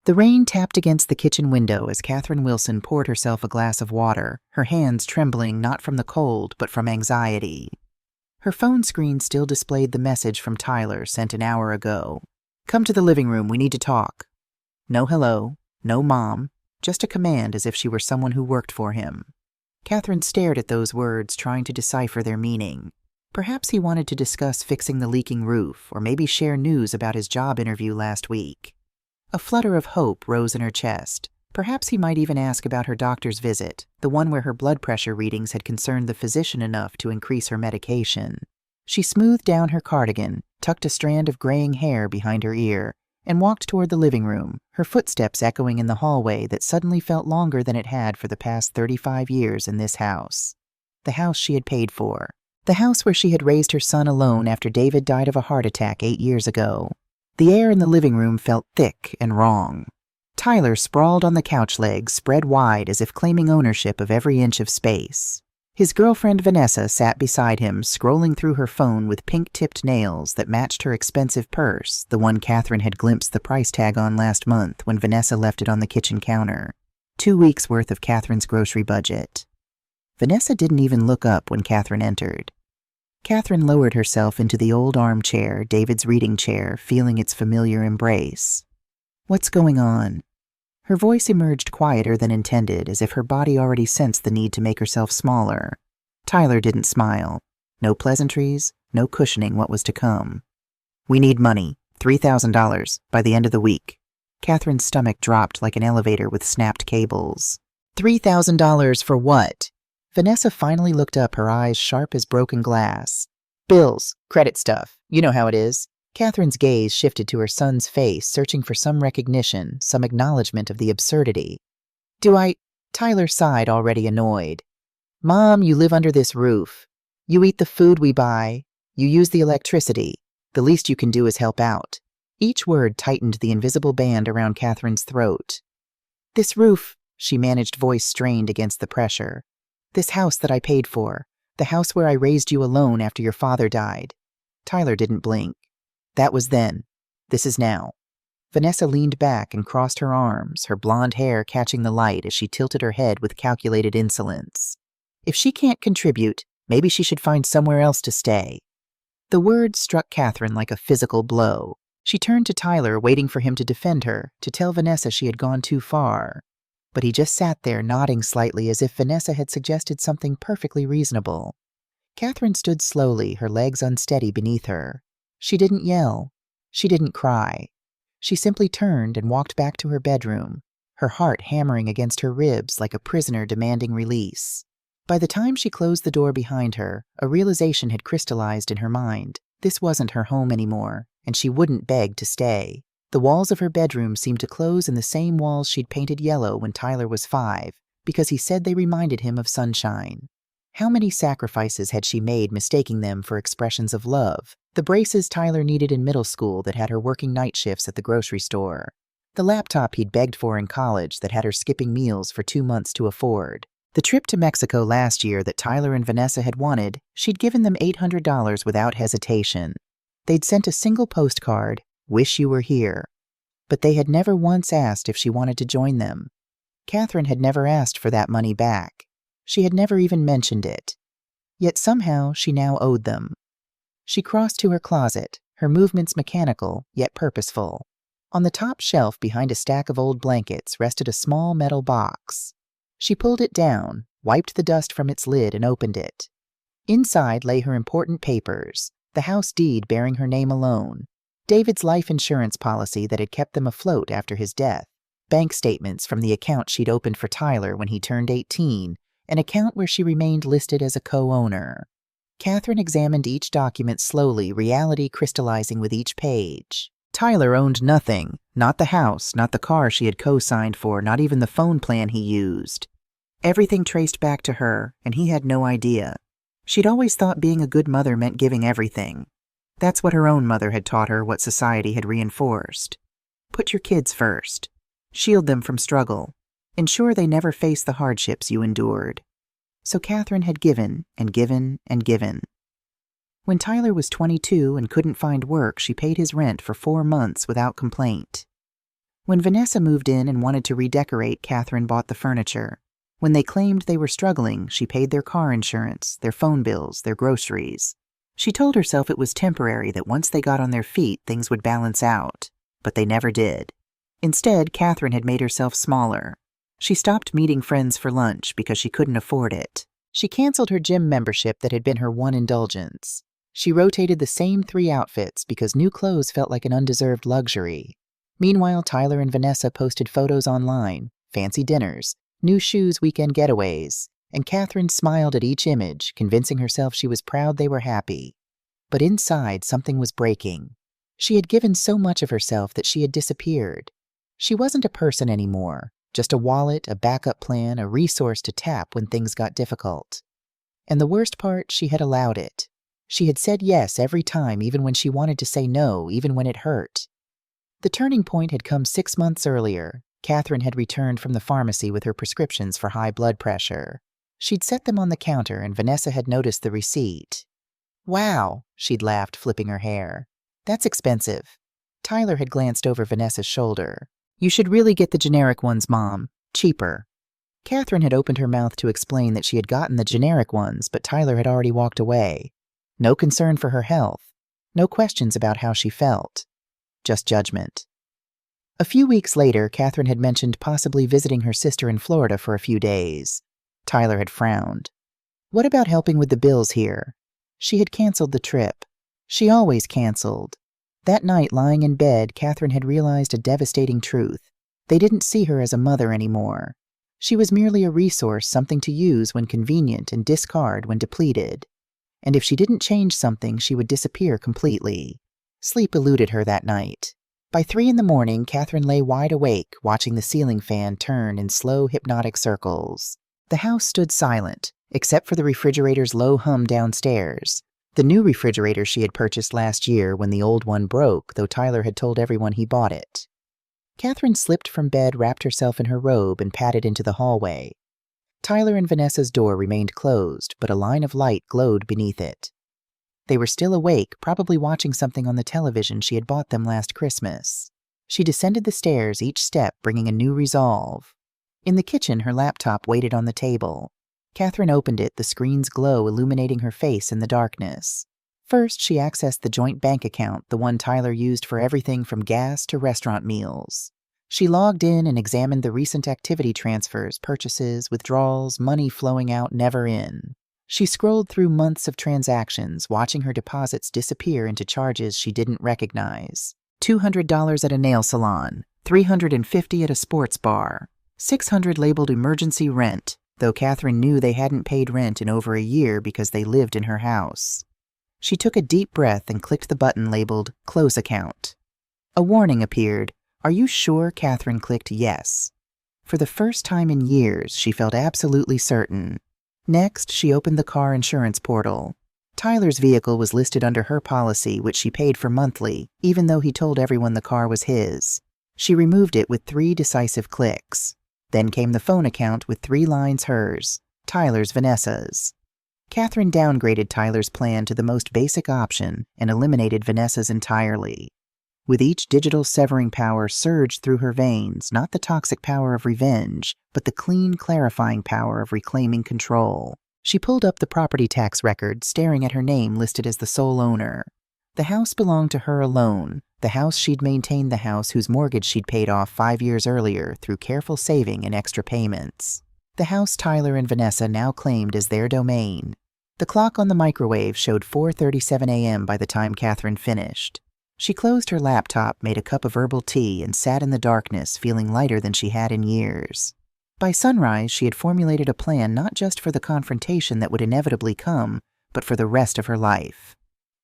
The rain tapped against the kitchen window as Catherine Wilson poured herself a glass of water, her hands trembling not from the cold but from anxiety. Her phone screen still displayed the message from Tyler sent an hour ago. "Come to the living room, we need to talk." No hello, no mom, just a command as if she were someone who worked for him. Catherine stared at those words, trying to decipher their meaning. Perhaps he wanted to discuss fixing the leaking roof, or maybe share news about his job interview last week. A flutter of hope rose in her chest. Perhaps he might even ask about her doctor's visit, the one where her blood pressure readings had concerned the physician enough to increase her medication. She smoothed down her cardigan, tucked a strand of graying hair behind her ear, and walked toward the living room, her footsteps echoing in the hallway that suddenly felt longer than it had for the past 35 years in this house. The house she had paid for. The house where she had raised her son alone after David died of a heart attack 8 years ago. The air in the living room felt thick and wrong. Tyler sprawled on the couch legs, spread wide as if claiming ownership of every inch of space. His girlfriend Vanessa sat beside him, scrolling through her phone with pink-tipped nails that matched her expensive purse, the one Catherine had glimpsed the price tag on last month when Vanessa left it on the kitchen counter. 2 weeks' worth of Catherine's grocery budget. Vanessa didn't even look up when Catherine entered. Catherine lowered herself into the old armchair, David's reading chair, feeling its familiar embrace. "What's going on?" Her voice emerged quieter than intended, as if her body already sensed the need to make herself smaller. Tyler didn't smile. No pleasantries, no cushioning what was to come. "We need money, $3,000, by the end of the week." Catherine's stomach dropped like an elevator with snapped cables. $3,000 for what? Vanessa finally looked up, her eyes sharp as broken glass. "Bills, credit stuff, you know how it is." Catherine's gaze shifted to her son's face, searching for some recognition, some acknowledgement of the absurdity. Tyler sighed, already annoyed. "Mom, you live under this roof. You eat the food we buy. You use the electricity. The least you can do is help out." Each word tightened the invisible band around Catherine's throat. "This roof," she managed, voice strained against the pressure. "This house that I paid for. The house where I raised you alone after your father died." Tyler didn't blink. "That was then. This is now." Vanessa leaned back and crossed her arms, her blonde hair catching the light as she tilted her head with calculated insolence. If she can't contribute, maybe she should find somewhere else to stay. The words struck Catherine like a physical blow. She turned to Tyler, waiting for him to defend her, to tell Vanessa she had gone too far. But he just sat there, nodding slightly as if Vanessa had suggested something perfectly reasonable. Catherine stood slowly, her legs unsteady beneath her. She didn't yell. She didn't cry. She simply turned and walked back to her bedroom, her heart hammering against her ribs like a prisoner demanding release. By the time she closed the door behind her, a realization had crystallized in her mind. This wasn't her home anymore, and she wouldn't beg to stay. The walls of her bedroom seemed to close in the same walls she'd painted yellow when Tyler was 5, because he said they reminded him of sunshine. How many sacrifices had she made, mistaking them for expressions of love? The braces Tyler needed in middle school that had her working night shifts at the grocery store. The laptop he'd begged for in college that had her skipping meals for 2 months to afford. The trip to Mexico last year that Tyler and Vanessa had wanted, she'd given them $800 without hesitation. They'd sent a single postcard, "Wish you were here." But they had never once asked if she wanted to join them. Catherine had never asked for that money back. She had never even mentioned it. Yet somehow she now owed them. She crossed to her closet, her movements mechanical yet purposeful. On the top shelf behind a stack of old blankets rested a small metal box. She pulled it down, wiped the dust from its lid, and opened it. Inside lay her important papers, the house deed bearing her name alone, David's life insurance policy that had kept them afloat after his death, bank statements from the account she'd opened for Tyler when he turned 18, an account where she remained listed as a co-owner. Catherine examined each document slowly, reality crystallizing with each page. Tyler owned nothing, not the house, not the car she had co-signed for, not even the phone plan he used. Everything traced back to her, and he had no idea. She'd always thought being a good mother meant giving everything. That's what her own mother had taught her, what society had reinforced. Put your kids first. Shield them from struggle. Ensure they never face the hardships you endured. So Catherine had given and given and given. When Tyler was 22 and couldn't find work, she paid his rent for 4 months without complaint. When Vanessa moved in and wanted to redecorate, Catherine bought the furniture. When they claimed they were struggling, she paid their car insurance, their phone bills, their groceries. She told herself it was temporary, that once they got on their feet, things would balance out. But they never did. Instead, Catherine had made herself smaller. She stopped meeting friends for lunch because she couldn't afford it. She canceled her gym membership that had been her one indulgence. She rotated the same 3 outfits because new clothes felt like an undeserved luxury. Meanwhile, Tyler and Vanessa posted photos online, fancy dinners, new shoes, weekend getaways, and Catherine smiled at each image, convincing herself she was proud they were happy. But inside, something was breaking. She had given so much of herself that she had disappeared. She wasn't a person anymore, just a wallet, a backup plan, a resource to tap when things got difficult. And the worst part, she had allowed it. She had said yes every time, even when she wanted to say no, even when it hurt. The turning point had come 6 months earlier. Catherine had returned from the pharmacy with her prescriptions for high blood pressure. She'd set them on the counter, and Vanessa had noticed the receipt. "Wow," she'd laughed, flipping her hair. "That's expensive." Tyler had glanced over Vanessa's shoulder. "You should really get the generic ones, Mom. Cheaper." Catherine had opened her mouth to explain that she had gotten the generic ones, but Tyler had already walked away. No concern for her health. No questions about how she felt. Just judgment. A few weeks later, Catherine had mentioned possibly visiting her sister in Florida for a few days. Tyler had frowned. "What about helping with the bills here?" She had canceled the trip. She always canceled. That night, lying in bed, Catherine had realized a devastating truth. They didn't see her as a mother anymore. She was merely a resource, something to use when convenient and discard when depleted. And if she didn't change something, she would disappear completely. Sleep eluded her that night. By 3 a.m, Catherine lay wide awake, watching the ceiling fan turn in slow, hypnotic circles. The house stood silent, except for the refrigerator's low hum downstairs. The new refrigerator she had purchased last year when the old one broke, though Tyler had told everyone he bought it. Catherine slipped from bed, wrapped herself in her robe, and padded into the hallway. Tyler and Vanessa's door remained closed, but a line of light glowed beneath it. They were still awake, probably watching something on the television she had bought them last Christmas. She descended the stairs, each step bringing a new resolve. In the kitchen, her laptop waited on the table. Catherine opened it, the screen's glow illuminating her face in the darkness. First, she accessed the joint bank account, the one Tyler used for everything from gas to restaurant meals. She logged in and examined the recent activity transfers, purchases, withdrawals, money flowing out, never in. She scrolled through months of transactions, watching her deposits disappear into charges she didn't recognize. $200 at a nail salon, $350 at a sports bar, $600 labeled emergency rent, though Catherine knew they hadn't paid rent in over a year because they lived in her house. She took a deep breath and clicked the button labeled Close Account. A warning appeared. "Are you sure?" Catherine clicked yes. For the first time in years, she felt absolutely certain. Next, she opened the car insurance portal. Tyler's vehicle was listed under her policy, which she paid for monthly, even though he told everyone the car was his. She removed it with 3 decisive clicks. Then came the phone account with 3 lines hers, Tyler's, Vanessa's. Catherine downgraded Tyler's plan to the most basic option and eliminated Vanessa's entirely. With each digital severing power surged through her veins, not the toxic power of revenge, but the clean, clarifying power of reclaiming control. She pulled up the property tax record, staring at her name listed as the sole owner. The house belonged to her alone. The house she'd maintained, the house whose mortgage she'd paid off 5 years earlier through careful saving and extra payments. The house Tyler and Vanessa now claimed as their domain. The clock on the microwave showed 4:37 a.m. by the time Catherine finished. She closed her laptop, made a cup of herbal tea, and sat in the darkness, feeling lighter than she had in years. By sunrise, she had formulated a plan not just for the confrontation that would inevitably come, but for the rest of her life.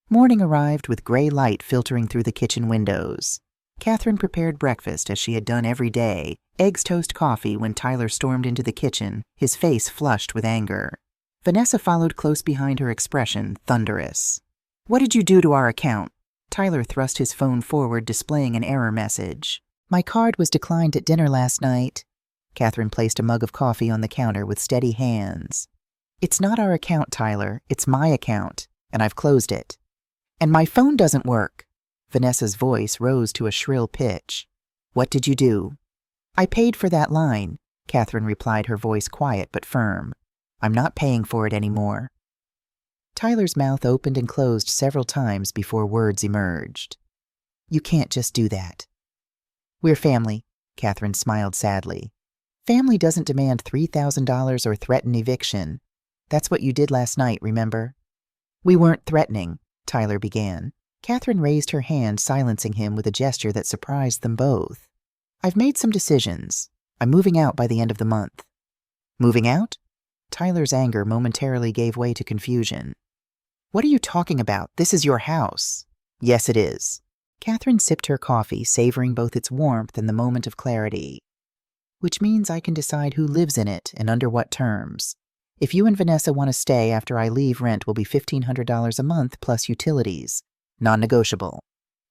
Morning arrived with gray light filtering through the kitchen windows. Catherine prepared breakfast as she had done every day, eggs, toast, coffee, when Tyler stormed into the kitchen, his face flushed with anger. Vanessa followed close behind her, expression thunderous. "What did you do to our account?" Tyler thrust his phone forward, displaying an error message. "My card was declined at dinner last night." Catherine placed a mug of coffee on the counter with steady hands. "It's not our account, Tyler. It's my account, and I've closed it. And my phone doesn't work." Vanessa's voice rose to a shrill pitch. What did you do? I paid for that line, Catherine replied, her voice quiet but firm. I'm not paying for it anymore. Tyler's mouth opened and closed several times before words emerged. You can't just do that. We're family, Catherine smiled sadly. Family doesn't demand $3,000 or threaten eviction. That's what you did last night, remember? We weren't threatening, Tyler began. Catherine raised her hand, silencing him with a gesture that surprised them both. I've made some decisions. I'm moving out by the end of the month. Moving out? Tyler's anger momentarily gave way to confusion. What are you talking about? This is your house. Yes, it is. Catherine sipped her coffee, savoring both its warmth and the moment of clarity. Which means I can decide who lives in it and under what terms. If you and Vanessa want to stay after I leave, rent will be $1,500 a month plus utilities. Non-negotiable.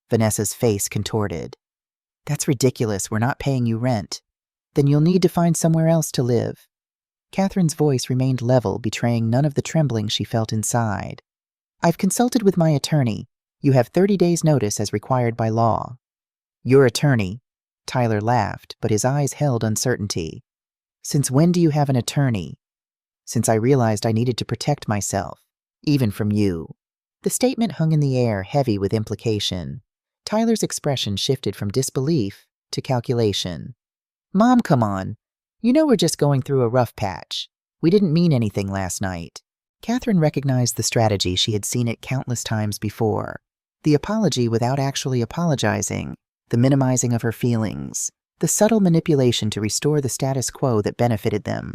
Vanessa's face contorted. That's ridiculous. We're not paying you rent. Then you'll need to find somewhere else to live. Catherine's voice remained level, betraying none of the trembling she felt inside. I've consulted with my attorney. You have 30 days' notice as required by law. Your attorney? Tyler laughed, but his eyes held uncertainty. Since when do you have an attorney? Since I realized I needed to protect myself, even from you. The statement hung in the air, heavy with implication. Tyler's expression shifted from disbelief to calculation. Mom, come on. You know we're just going through a rough patch. We didn't mean anything last night. Catherine recognized the strategy. She had seen it countless times before. The apology without actually apologizing, the minimizing of her feelings, the subtle manipulation to restore the status quo that benefited them.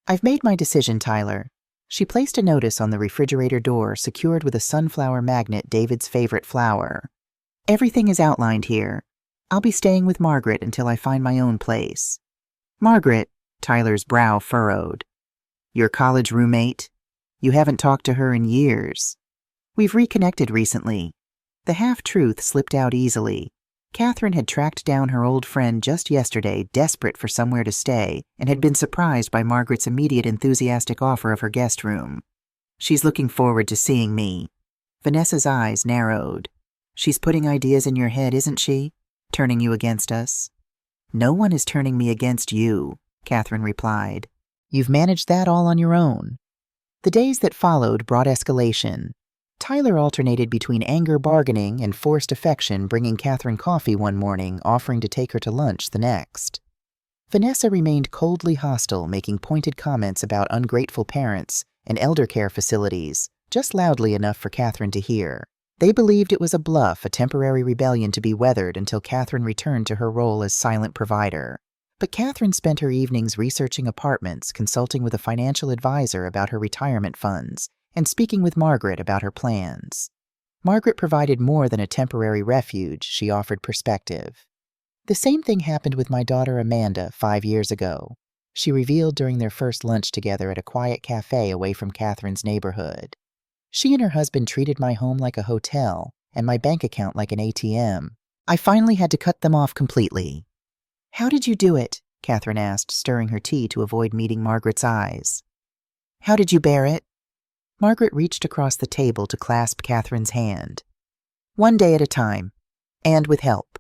I've made my decision, Tyler. She placed a notice on the refrigerator door, secured with a sunflower magnet, David's favorite flower. Everything is outlined here. I'll be staying with Margaret until I find my own place. Margaret, Tyler's brow furrowed. Your college roommate? You haven't talked to her in years. We've reconnected recently. The half-truth slipped out easily. Catherine had tracked down her old friend just yesterday, desperate for somewhere to stay, and had been surprised by Margaret's immediate enthusiastic offer of her guest room. She's looking forward to seeing me. Vanessa's eyes narrowed. She's putting ideas in your head, isn't she? Turning you against us? No one is turning me against you, Catherine replied. You've managed that all on your own. The days that followed brought escalation. Tyler alternated between anger bargaining and forced affection, bringing Catherine coffee one morning, offering to take her to lunch the next. Vanessa remained coldly hostile, making pointed comments about ungrateful parents and elder care facilities, just loudly enough for Catherine to hear. They believed it was a bluff, a temporary rebellion to be weathered until Catherine returned to her role as silent provider. But Catherine spent her evenings researching apartments, consulting with a financial advisor about her retirement funds, and speaking with Margaret about her plans. Margaret provided more than a temporary refuge. She offered perspective. The same thing happened with my daughter Amanda 5 years ago, she revealed during their first lunch together at a quiet cafe away from Catherine's neighborhood. She and her husband treated my home like a hotel and my bank account like an ATM. I finally had to cut them off completely. How did you do it? Catherine asked, stirring her tea to avoid meeting Margaret's eyes. How did you bear it? Margaret reached across the table to clasp Catherine's hand. One day at a time, and with help.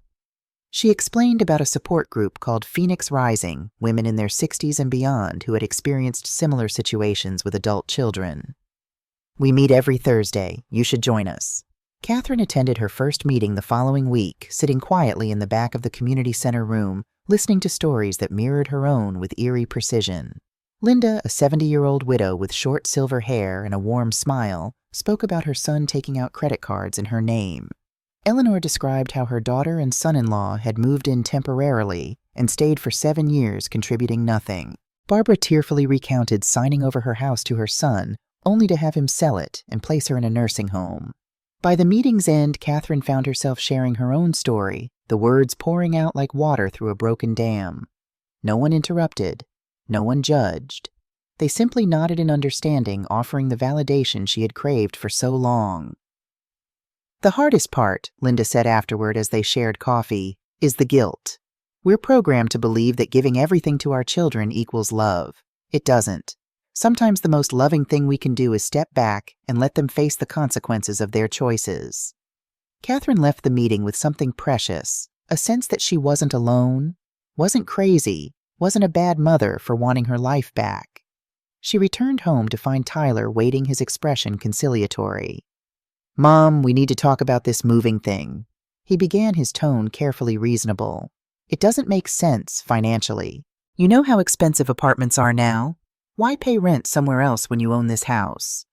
She explained about a support group called Phoenix Rising, women in their 60s and beyond who had experienced similar situations with adult children. We meet every Thursday. You should join us. Catherine attended her first meeting the following week, sitting quietly in the back of the community center room, listening to stories that mirrored her own with eerie precision. Linda, a 70-year-old widow with short silver hair and a warm smile, spoke about her son taking out credit cards in her name. Eleanor described how her daughter and son-in-law had moved in temporarily and stayed for 7 years, contributing nothing. Barbara tearfully recounted signing over her house to her son, only to have him sell it and place her in a nursing home. By the meeting's end, Catherine found herself sharing her own story, the words pouring out like water through a broken dam. No one interrupted. No one judged. They simply nodded in understanding, offering the validation she had craved for so long. The hardest part, Linda said afterward as they shared coffee, is the guilt. We're programmed to believe that giving everything to our children equals love. It doesn't. Sometimes the most loving thing we can do is step back and let them face the consequences of their choices. Catherine left the meeting with something precious, A sense that she wasn't alone, wasn't crazy, wasn't a bad mother for wanting her life back. She returned home to find Tyler waiting, his expression conciliatory. "Mom, we need to talk about this moving thing." He began, his tone carefully reasonable. "It doesn't make sense financially. You know how expensive apartments are now? Why pay rent somewhere else when you own this house?"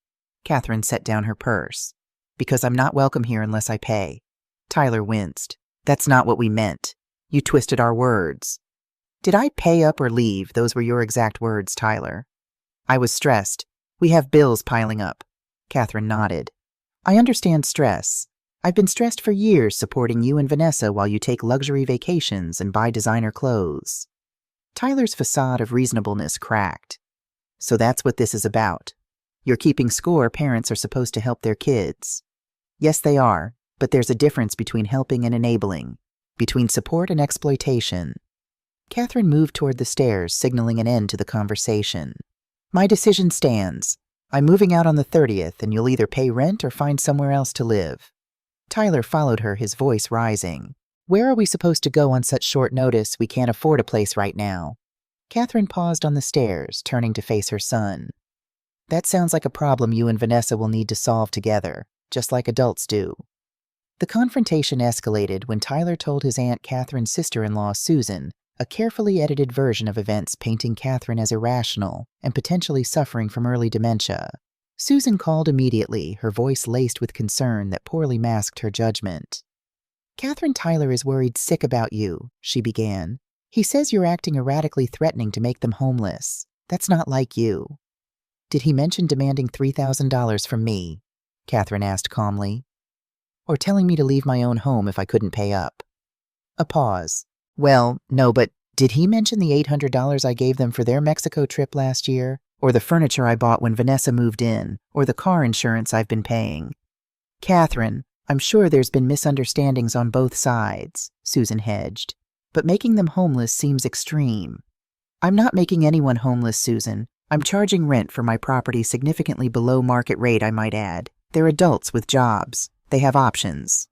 Catherine set down her purse. "Because I'm not welcome here unless I pay." Tyler winced. "That's not what we meant. You twisted our words." "Did I pay up or leave? Those were your exact words, Tyler." "I was stressed. We have bills piling up." Catherine nodded. "I understand stress. I've been stressed for years supporting you and Vanessa while you take luxury vacations and buy designer clothes." Tyler's facade of reasonableness cracked. "So that's what this is about. You're keeping score. Parents are supposed to help their kids." "Yes, they are, but there's a difference between helping and enabling, between support and exploitation." Catherine moved toward the stairs, signaling an end to the conversation. "My decision stands. I'm moving out on the 30th, and you'll either pay rent or find somewhere else to live." Tyler followed her, his voice rising. "Where are we supposed to go on such short notice? We can't afford a place right now." Catherine paused on the stairs, turning to face her son. "That sounds like a problem you and Vanessa will need to solve together, just like adults do." The confrontation escalated when Tyler told his Aunt Catherine's sister-in-law, Susan, a carefully edited version of events painting Catherine as irrational and potentially suffering from early dementia. Susan called immediately, her voice laced with concern that poorly masked her judgment. "Catherine, Tyler is worried sick about you," she began. "He says you're acting erratically threatening to make them homeless. That's not like you." "Did he mention demanding $3,000 from me?" Catherine asked calmly. "Or telling me to leave my own home if I couldn't pay up?" A pause. "Well, no, but did he mention the $800 I gave them for their Mexico trip last year? Or the furniture I bought when Vanessa moved in? Or the car insurance I've been paying?" "Catherine, I'm sure there's been misunderstandings on both sides," Susan hedged. "But making them homeless seems extreme." "I'm not making anyone homeless, Susan. I'm charging rent for my property significantly below market rate, I might add. They're adults with jobs. They have options."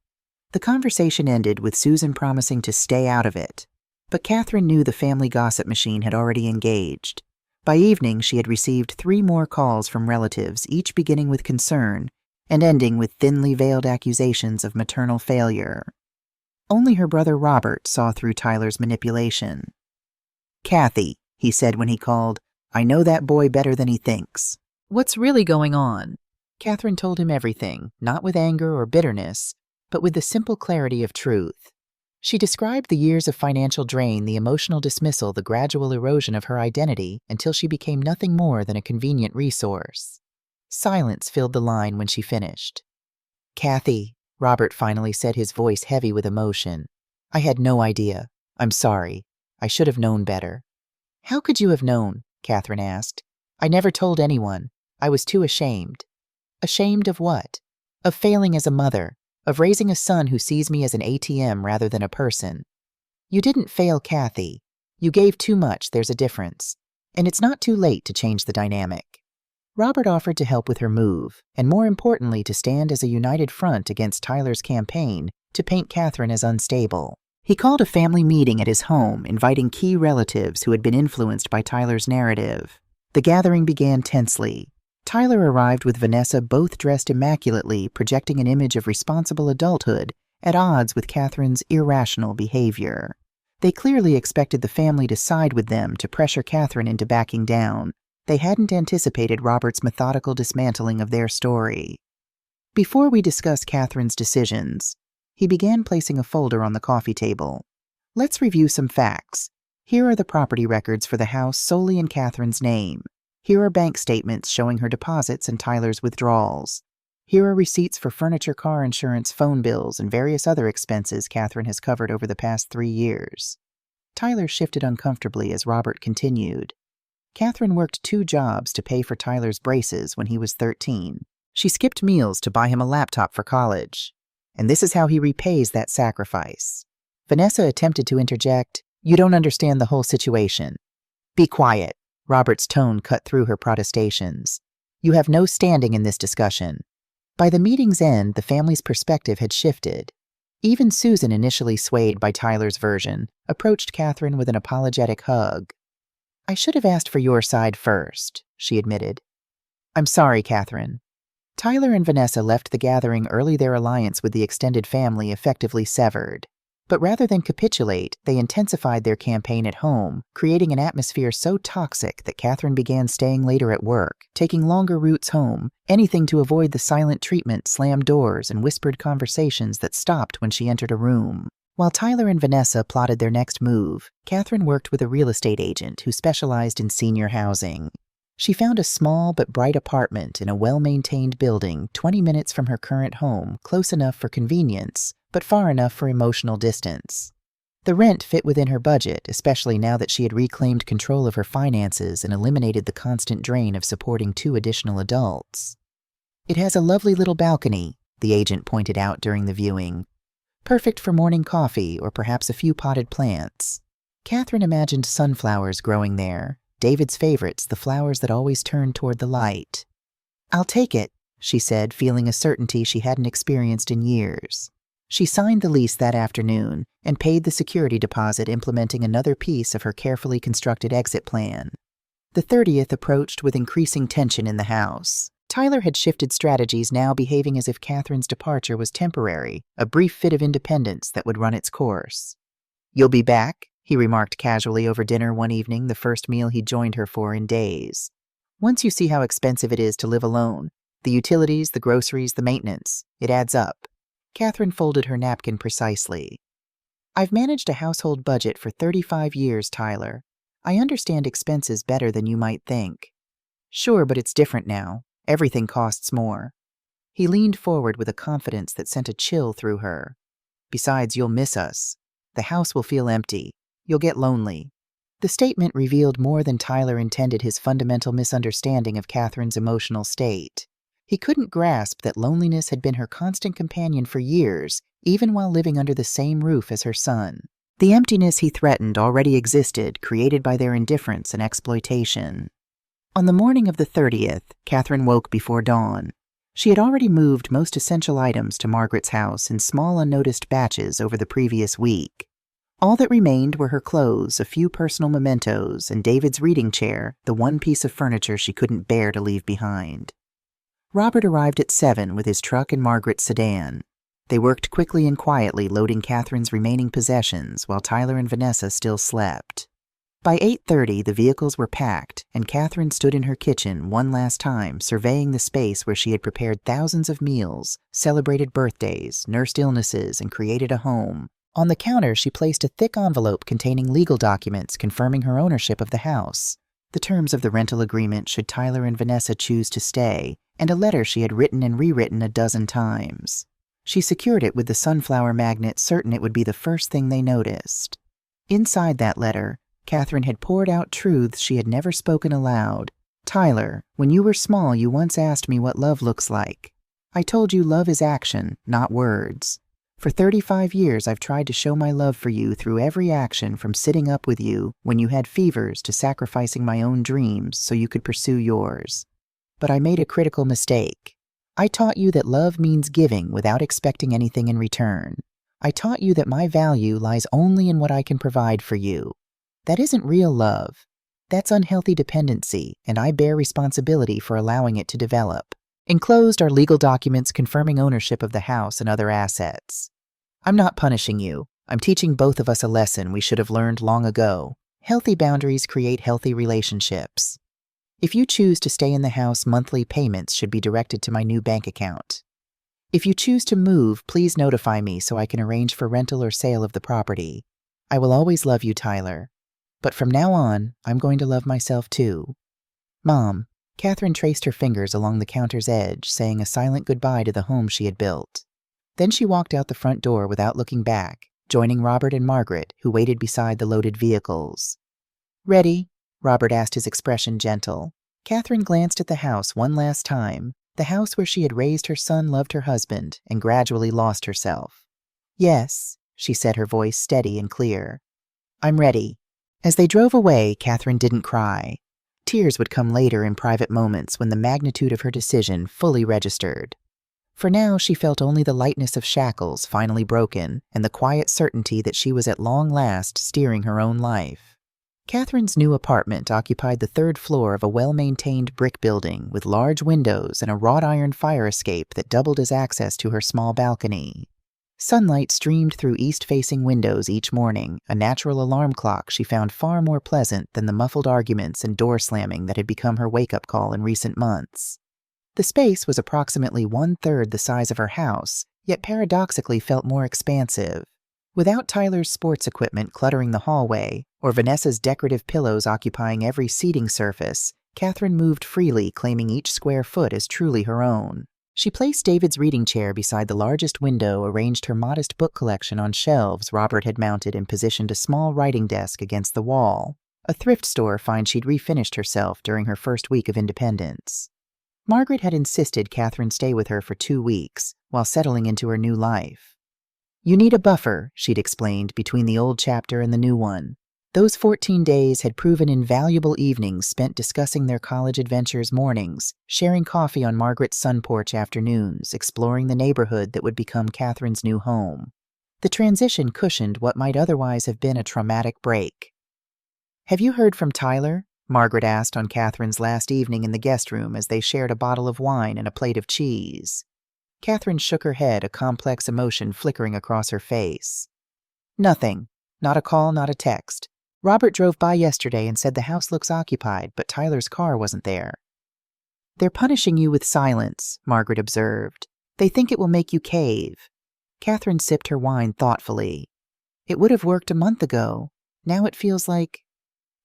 The conversation ended with Susan promising to stay out of it. But Catherine knew the family gossip machine had already engaged. By evening, she had received 3 more calls from relatives, each beginning with concern and ending with thinly veiled accusations of maternal failure. Only her brother Robert saw through Tyler's manipulation. "Kathy," he said when he called, "I know that boy better than he thinks. What's really going on?" Catherine told him everything, not with anger or bitterness, but with the simple clarity of truth. She described the years of financial drain, the emotional dismissal, the gradual erosion of her identity until she became nothing more than a convenient resource. Silence filled the line when she finished. "Kathy," Robert finally said, his voice heavy with emotion, "I had no idea. I'm sorry. I should have known better." "How could you have known?" Catherine asked. "I never told anyone. I was too ashamed." "Ashamed of what?" "Of failing as a mother, of raising a son who sees me as an ATM rather than a person." "You didn't fail, Kathy. You gave too much, there's a difference. And it's not too late to change the dynamic." Robert offered to help with her move, and more importantly to stand as a united front against Tyler's campaign to paint Catherine as unstable. He called a family meeting at his home, inviting key relatives who had been influenced by Tyler's narrative. The gathering began tensely. Tyler arrived with Vanessa, both dressed immaculately, projecting an image of responsible adulthood at odds with Catherine's irrational behavior. They clearly expected the family to side with them to pressure Catherine into backing down. They hadn't anticipated Robert's methodical dismantling of their story. "Before we discuss Catherine's decisions," he began, placing a folder on the coffee table. "Let's review some facts. Here are the property records for the house solely in Catherine's name. Here are bank statements showing her deposits and Tyler's withdrawals. Here are receipts for furniture, car insurance, phone bills, and various other expenses Catherine has covered over the past 3 years. Tyler shifted uncomfortably as Robert continued. Catherine worked 2 jobs to pay for Tyler's braces when he was 13. She skipped meals to buy him a laptop for college. And this is how he repays that sacrifice. Vanessa attempted to interject, "You don't understand the whole situation." "Be quiet." Robert's tone cut through her protestations. "You have no standing in this discussion." By the meeting's end, the family's perspective had shifted. Even Susan, initially swayed by Tyler's version, approached Catherine with an apologetic hug. "I should have asked for your side first," she admitted. "I'm sorry, Catherine." Tyler and Vanessa left the gathering early, their alliance with the extended family effectively severed. But rather than capitulate, they intensified their campaign at home, creating an atmosphere so toxic that Catherine began staying later at work, taking longer routes home, anything to avoid the silent treatment, slammed doors, and whispered conversations that stopped when she entered a room. While Tyler and Vanessa plotted their next move, Catherine worked with a real estate agent who specialized in senior housing. She found a small but bright apartment in a well-maintained building 20 minutes from her current home, close enough for convenience, but far enough for emotional distance. The rent fit within her budget, especially now that she had reclaimed control of her finances and eliminated the constant drain of supporting 2 additional adults. "It has a lovely little balcony," the agent pointed out during the viewing. "Perfect for morning coffee or perhaps a few potted plants." Catherine imagined sunflowers growing there, David's favorites, the flowers that always turned toward the light. "I'll take it," she said, feeling a certainty she hadn't experienced in years. She signed the lease that afternoon and paid the security deposit, implementing another piece of her carefully constructed exit plan. The 30th approached with increasing tension in the house. Tyler had shifted strategies, now behaving as if Catherine's departure was temporary, a brief fit of independence that would run its course. "You'll be back?" he remarked casually over dinner one evening, the first meal he'd joined her for in days. "Once you see how expensive it is to live alone, the utilities, the groceries, the maintenance, it adds up." Catherine folded her napkin precisely. "I've managed a household budget for 35 years, Tyler. I understand expenses better than you might think." "Sure, but it's different now. Everything costs more." He leaned forward with a confidence that sent a chill through her. "Besides, you'll miss us. The house will feel empty. You'll get lonely." The statement revealed more than Tyler intended, his fundamental misunderstanding of Catherine's emotional state. He couldn't grasp that loneliness had been her constant companion for years, even while living under the same roof as her son. The emptiness he threatened already existed, created by their indifference and exploitation. On the morning of the 30th, Catherine woke before dawn. She had already moved most essential items to Margaret's house in small, unnoticed batches over the previous week. All that remained were her clothes, a few personal mementos, and David's reading chair, the one piece of furniture she couldn't bear to leave behind. Robert arrived at 7 with his truck and Margaret's sedan. They worked quickly and quietly, loading Catherine's remaining possessions, while Tyler and Vanessa still slept. By 8:30, the vehicles were packed, and Catherine stood in her kitchen one last time, surveying the space where she had prepared thousands of meals, celebrated birthdays, nursed illnesses, and created a home. On the counter, she placed a thick envelope containing legal documents confirming her ownership of the house, the terms of the rental agreement should Tyler and Vanessa choose to stay, and a letter she had written and rewritten a dozen times. She secured it with the sunflower magnet, certain it would be the first thing they noticed. Inside that letter, Catherine had poured out truths she had never spoken aloud. "Tyler, when you were small, you once asked me what love looks like. I told you love is action, not words. For 35 years, I've tried to show my love for you through every action, from sitting up with you when you had fevers to sacrificing my own dreams so you could pursue yours. But I made a critical mistake. I taught you that love means giving without expecting anything in return. I taught you that my value lies only in what I can provide for you. That isn't real love. That's unhealthy dependency, and I bear responsibility for allowing it to develop. Enclosed are legal documents confirming ownership of the house and other assets. I'm not punishing you. I'm teaching both of us a lesson we should have learned long ago. Healthy boundaries create healthy relationships. If you choose to stay in the house, monthly payments should be directed to my new bank account. If you choose to move, please notify me so I can arrange for rental or sale of the property. I will always love you, Tyler. But from now on, I'm going to love myself too. Mom." Catherine traced her fingers along the counter's edge, saying a silent goodbye to the home she had built. Then she walked out the front door without looking back, joining Robert and Margaret, who waited beside the loaded vehicles. "Ready?" Robert asked, his expression gentle. Catherine glanced at the house one last time, the house where she had raised her son, loved her husband, and gradually lost herself. "Yes," she said, her voice steady and clear. "I'm ready." As they drove away, Catherine didn't cry. Tears would come later in private moments when the magnitude of her decision fully registered. For now, she felt only the lightness of shackles finally broken and the quiet certainty that she was at long last steering her own life. Catherine's new apartment occupied the third floor of a well-maintained brick building with large windows and a wrought iron fire escape that doubled as access to her small balcony. Sunlight streamed through east-facing windows each morning, a natural alarm clock she found far more pleasant than the muffled arguments and door slamming that had become her wake-up call in recent months. The space was approximately one-third the size of her house, yet paradoxically felt more expansive. Without Tyler's sports equipment cluttering the hallway, or Vanessa's decorative pillows occupying every seating surface, Catherine moved freely, claiming each square foot as truly her own. She placed David's reading chair beside the largest window, arranged her modest book collection on shelves Robert had mounted, and positioned a small writing desk against the wall, a thrift store find she'd refinished herself during her first week of independence. Margaret had insisted Catherine stay with her for 2 weeks, while settling into her new life. "You need a buffer," she'd explained, between the old chapter and the new one. Those 14 days had proven invaluable evenings spent discussing their college adventures mornings, sharing coffee on Margaret's sun porch afternoons, exploring the neighborhood that would become Catherine's new home. The transition cushioned what might otherwise have been a traumatic break. "Have you heard from Tyler?" Margaret asked on Catherine's last evening in the guest room as they shared a bottle of wine and a plate of cheese. Catherine shook her head, a complex emotion flickering across her face. "Nothing. Not a call, not a text. Robert drove by yesterday and said the house looks occupied, but Tyler's car wasn't there." "They're punishing you with silence," Margaret observed. "They think it will make you cave." Catherine sipped her wine thoughtfully. "It would have worked a month ago. Now it feels like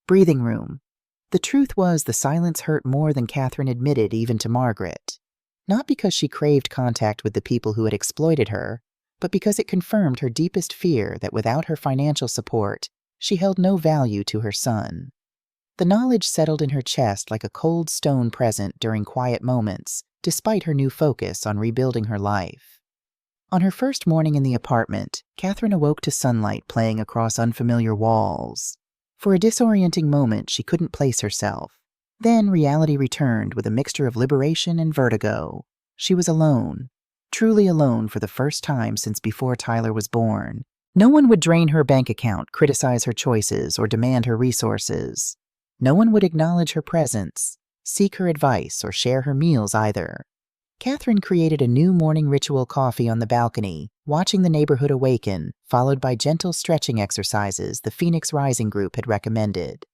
breathing room." The truth was, the silence hurt more than Catherine admitted even to Margaret. Not because she craved contact with the people who had exploited her, but because it confirmed her deepest fear that without her financial support, she held no value to her son. The knowledge settled in her chest like a cold stone present during quiet moments, despite her new focus on rebuilding her life. On her first morning in the apartment, Catherine awoke to sunlight playing across unfamiliar walls. For a disorienting moment, she couldn't place herself. Then reality returned with a mixture of liberation and vertigo. She was alone, truly alone for the first time since before Tyler was born. No one would drain her bank account, criticize her choices, or demand her resources. No one would acknowledge her presence, seek her advice, or share her meals either. Catherine created a new morning ritual: coffee on the balcony, watching the neighborhood awaken, followed by gentle stretching exercises the Phoenix Rising group had recommended.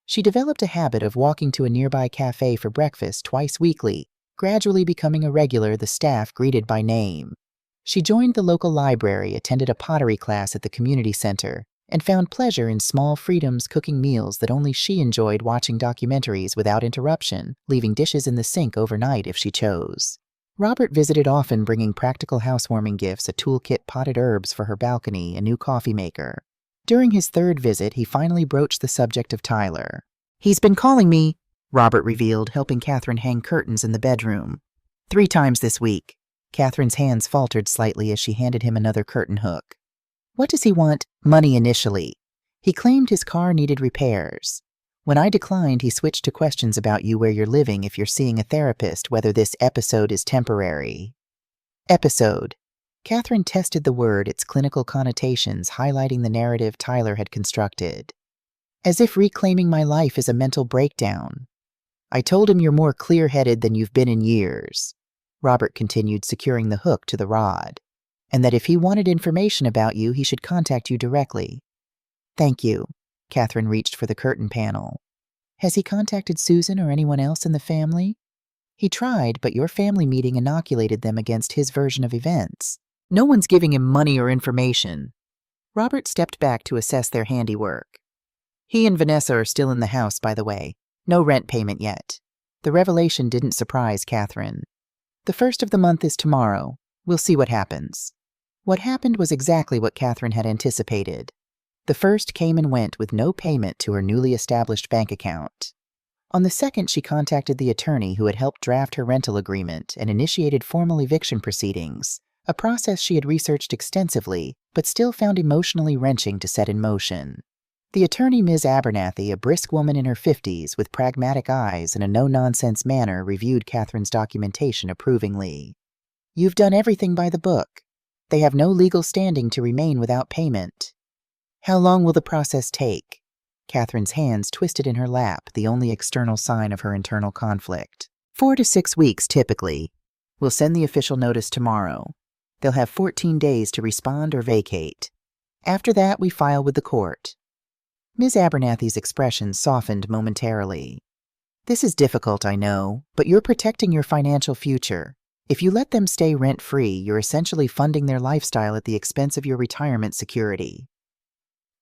She developed a habit of walking to a nearby cafe for breakfast twice weekly, gradually becoming a regular the staff greeted by name. She joined the local library, attended a pottery class at the community center, and found pleasure in small freedoms, cooking meals that only she enjoyed, watching documentaries without interruption, leaving dishes in the sink overnight if she chose. Robert visited often, bringing practical housewarming gifts, a toolkit, potted herbs for her balcony, a new coffee maker. During his third visit, he finally broached the subject of Tyler. "He's been calling me," Robert revealed, helping Catherine hang curtains in the bedroom. 3 times this week." Catherine's hands faltered slightly as she handed him another curtain hook. "What does he want?" "Money initially. He claimed his car needed repairs. When I declined, he switched to questions about you, where you're living, if you're seeing a therapist, whether this episode is temporary." Episode. Catherine tested the word, its clinical connotations highlighting the narrative Tyler had constructed. "As if reclaiming my life is a mental breakdown. I told him you're more clear-headed than you've been in years." Robert continued, securing the hook to the rod. "And that if he wanted information about you, he should contact you directly." "Thank you." Catherine reached for the curtain panel. "Has he contacted Susan or anyone else in the family?" "He tried, but your family meeting inoculated them against his version of events. No one's giving him money or information." Robert stepped back to assess their handiwork. "He and Vanessa are still in the house, by the way. No rent payment yet." The revelation didn't surprise Catherine. "The 1st of the month is tomorrow. We'll see what happens." What happened was exactly what Catherine had anticipated. The 1st came and went with no payment to her newly established bank account. On the 2nd, she contacted the attorney who had helped draft her rental agreement and initiated formal eviction proceedings, a process she had researched extensively, but still found emotionally wrenching to set in motion. The attorney, Ms. Abernathy, a brisk woman in her 50s with pragmatic eyes and a no-nonsense manner, reviewed Catherine's documentation approvingly. You've done everything by the book. They have no legal standing to remain without payment. How long will the process take? Catherine's hands twisted in her lap, the only external sign of her internal conflict. 4 to 6 weeks, typically. We'll send the official notice tomorrow. They'll have 14 days to respond or vacate. After that, we file with the court. Ms. Abernathy's expression softened momentarily. This is difficult, I know, but you're protecting your financial future. If you let them stay rent-free, you're essentially funding their lifestyle at the expense of your retirement security.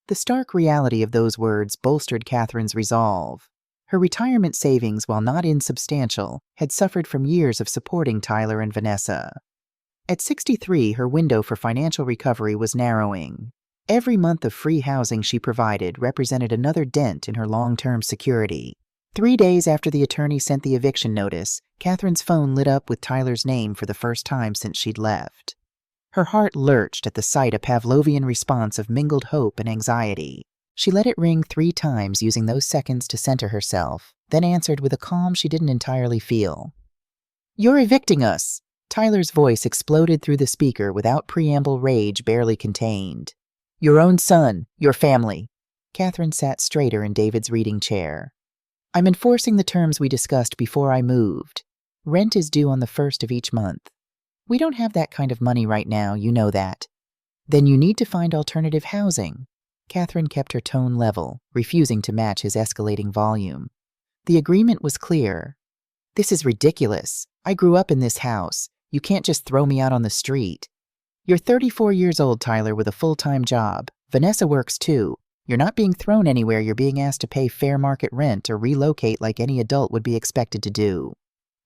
The stark reality of those words bolstered Catherine's resolve. Her retirement savings, while not insubstantial, had suffered from years of supporting Tyler and Vanessa. At 63, her window for financial recovery was narrowing. Every month of free housing she provided represented another dent in her long-term security. 3 days after the attorney sent the eviction notice, Catherine's phone lit up with Tyler's name for the first time since she'd left. Her heart lurched at the sight, a Pavlovian response of mingled hope and anxiety. She let it ring 3 times, using those seconds to center herself, then answered with a calm she didn't entirely feel. "You're evicting us!" Tyler's voice exploded through the speaker without preamble, rage barely contained. "Your own son, your family." Catherine sat straighter in David's reading chair. "I'm enforcing the terms we discussed before I moved. Rent is due on the 1st of each month. We don't have that kind of money right now, you know that. Then you need to find alternative housing." Catherine kept her tone level, refusing to match his escalating volume. The agreement was clear. "This is ridiculous. I grew up in this house. You can't just throw me out on the street. You're 34 years old, Tyler, with a full-time job. Vanessa works too. You're not being thrown anywhere. You're being asked to pay fair market rent or relocate like any adult would be expected to do."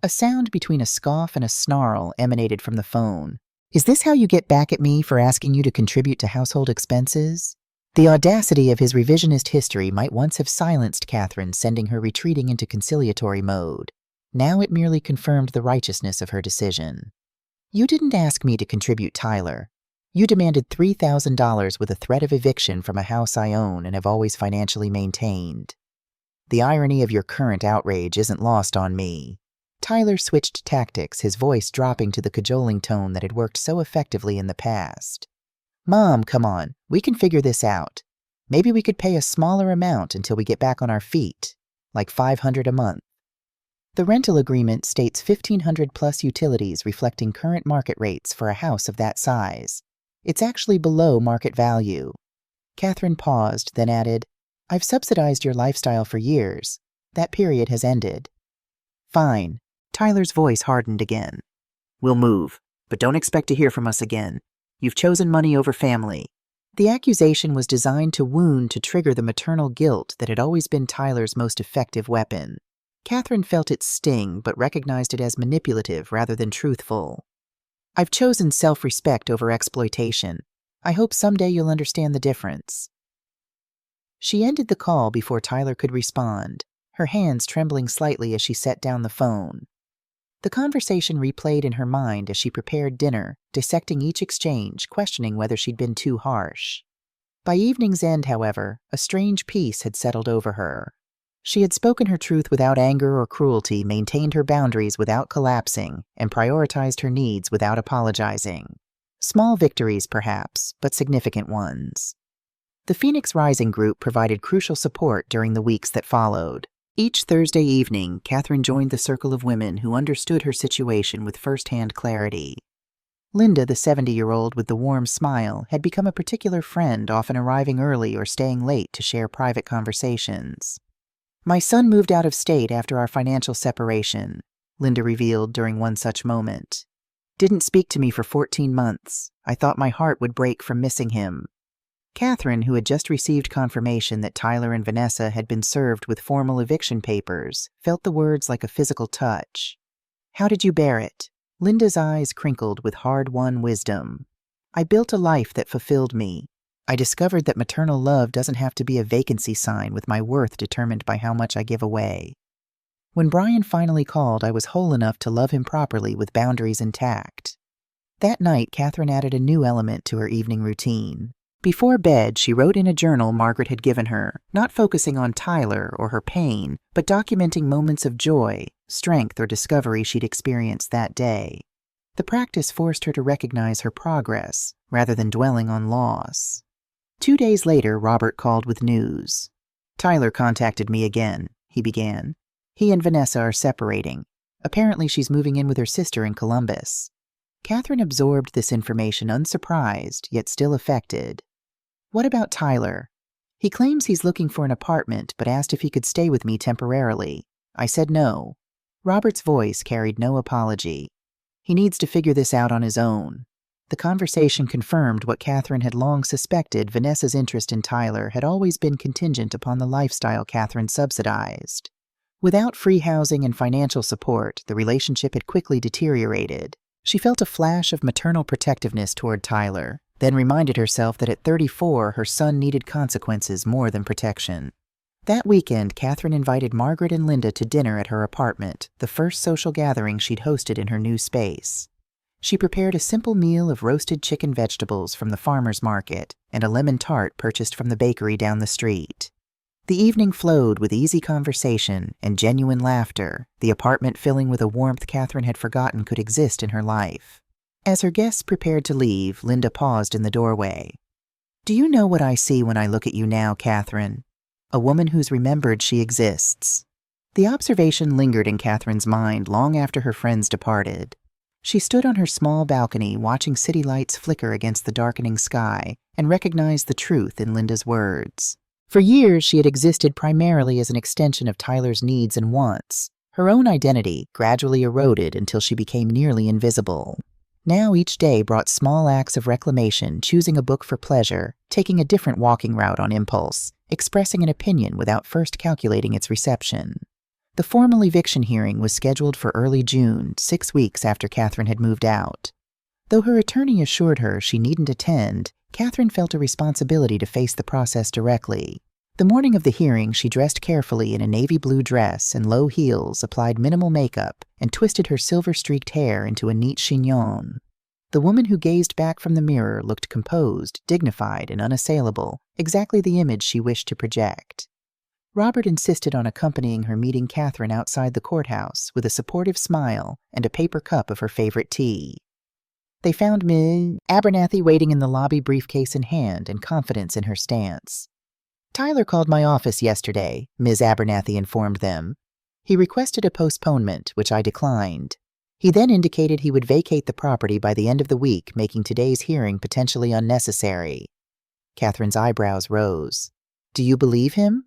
A sound between a scoff and a snarl emanated from the phone. "Is this how you get back at me for asking you to contribute to household expenses?" The audacity of his revisionist history might once have silenced Catherine, sending her retreating into conciliatory mode. Now it merely confirmed the righteousness of her decision. "You didn't ask me to contribute, Tyler. You demanded $3,000 with a threat of eviction from a house I own and have always financially maintained. The irony of your current outrage isn't lost on me." Tyler switched tactics, his voice dropping to the cajoling tone that had worked so effectively in the past. "Mom, come on, we can figure this out. Maybe we could pay a smaller amount until we get back on our feet, like $500 a month. The rental agreement states $1,500 plus utilities reflecting current market rates for a house of that size. It's actually below market value." Catherine paused, then added, "I've subsidized your lifestyle for years. That period has ended." "Fine." Tyler's voice hardened again. "We'll move, but don't expect to hear from us again. You've chosen money over family." The accusation was designed to wound, to trigger the maternal guilt that had always been Tyler's most effective weapon. Catherine felt its sting, but recognized it as manipulative rather than truthful. "I've chosen self-respect over exploitation. I hope someday you'll understand the difference." She ended the call before Tyler could respond, her hands trembling slightly as she set down the phone. The conversation replayed in her mind as she prepared dinner, dissecting each exchange, questioning whether she'd been too harsh. By evening's end, however, a strange peace had settled over her. She had spoken her truth without anger or cruelty, maintained her boundaries without collapsing, and prioritized her needs without apologizing. Small victories, perhaps, but significant ones. The Phoenix Rising group provided crucial support during the weeks that followed. Each Thursday evening, Catherine joined the circle of women who understood her situation with first-hand clarity. Linda, the 70-year-old with the warm smile, had become a particular friend, often arriving early or staying late to share private conversations. "My son moved out of state after our financial separation," Linda revealed during one such moment. "Didn't speak to me for 14 months. I thought my heart would break from missing him." Catherine, who had just received confirmation that Tyler and Vanessa had been served with formal eviction papers, felt the words like a physical touch. "How did you bear it?" Linda's eyes crinkled with hard-won wisdom. "I built a life that fulfilled me. I discovered that maternal love doesn't have to be a vacancy sign with my worth determined by how much I give away. When Brian finally called, I was whole enough to love him properly with boundaries intact." That night, Catherine added a new element to her evening routine. Before bed, she wrote in a journal Margaret had given her, not focusing on Tyler or her pain, but documenting moments of joy, strength, or discovery she'd experienced that day. The practice forced her to recognize her progress, rather than dwelling on loss. 2 days later, Robert called with news. "Tyler contacted me again," he began. "He and Vanessa are separating. Apparently she's moving in with her sister in Columbus." Catherine absorbed this information unsurprised, yet still affected. "What about Tyler?" "He claims he's looking for an apartment, but asked if he could stay with me temporarily. I said no." Robert's voice carried no apology. "He needs to figure this out on his own." The conversation confirmed what Catherine had long suspected. Vanessa's interest in Tyler had always been contingent upon the lifestyle Catherine subsidized. Without free housing and financial support, the relationship had quickly deteriorated. She felt a flash of maternal protectiveness toward Tyler, then reminded herself that at 34, her son needed consequences more than protection. That weekend, Catherine invited Margaret and Linda to dinner at her apartment, the first social gathering she'd hosted in her new space. She prepared a simple meal of roasted chicken vegetables from the farmer's market and a lemon tart purchased from the bakery down the street. The evening flowed with easy conversation and genuine laughter, the apartment filling with a warmth Catherine had forgotten could exist in her life. As her guests prepared to leave, Linda paused in the doorway. "Do you know what I see when I look at you now, Catherine? A woman who's remembered she exists." The observation lingered in Catherine's mind long after her friends departed. She stood on her small balcony watching city lights flicker against the darkening sky and recognized the truth in Linda's words. For years, she had existed primarily as an extension of Tyler's needs and wants. Her own identity gradually eroded until she became nearly invisible. Now each day brought small acts of reclamation, choosing a book for pleasure, taking a different walking route on impulse, expressing an opinion without first calculating its reception. The formal eviction hearing was scheduled for early June, 6 weeks after Catherine had moved out. Though her attorney assured her she needn't attend, Catherine felt a responsibility to face the process directly. The morning of the hearing, she dressed carefully in a navy blue dress and low heels, applied minimal makeup, and twisted her silver-streaked hair into a neat chignon. The woman who gazed back from the mirror looked composed, dignified, and unassailable, exactly the image she wished to project. Robert insisted on accompanying her, meeting Catherine outside the courthouse with a supportive smile and a paper cup of her favorite tea. They found Ms. Abernathy waiting in the lobby, briefcase in hand and confidence in her stance. "Tyler called my office yesterday," Ms. Abernathy informed them. "He requested a postponement, which I declined. He then indicated he would vacate the property by the end of the week, making today's hearing potentially unnecessary." Catherine's eyebrows rose. "Do you believe him?"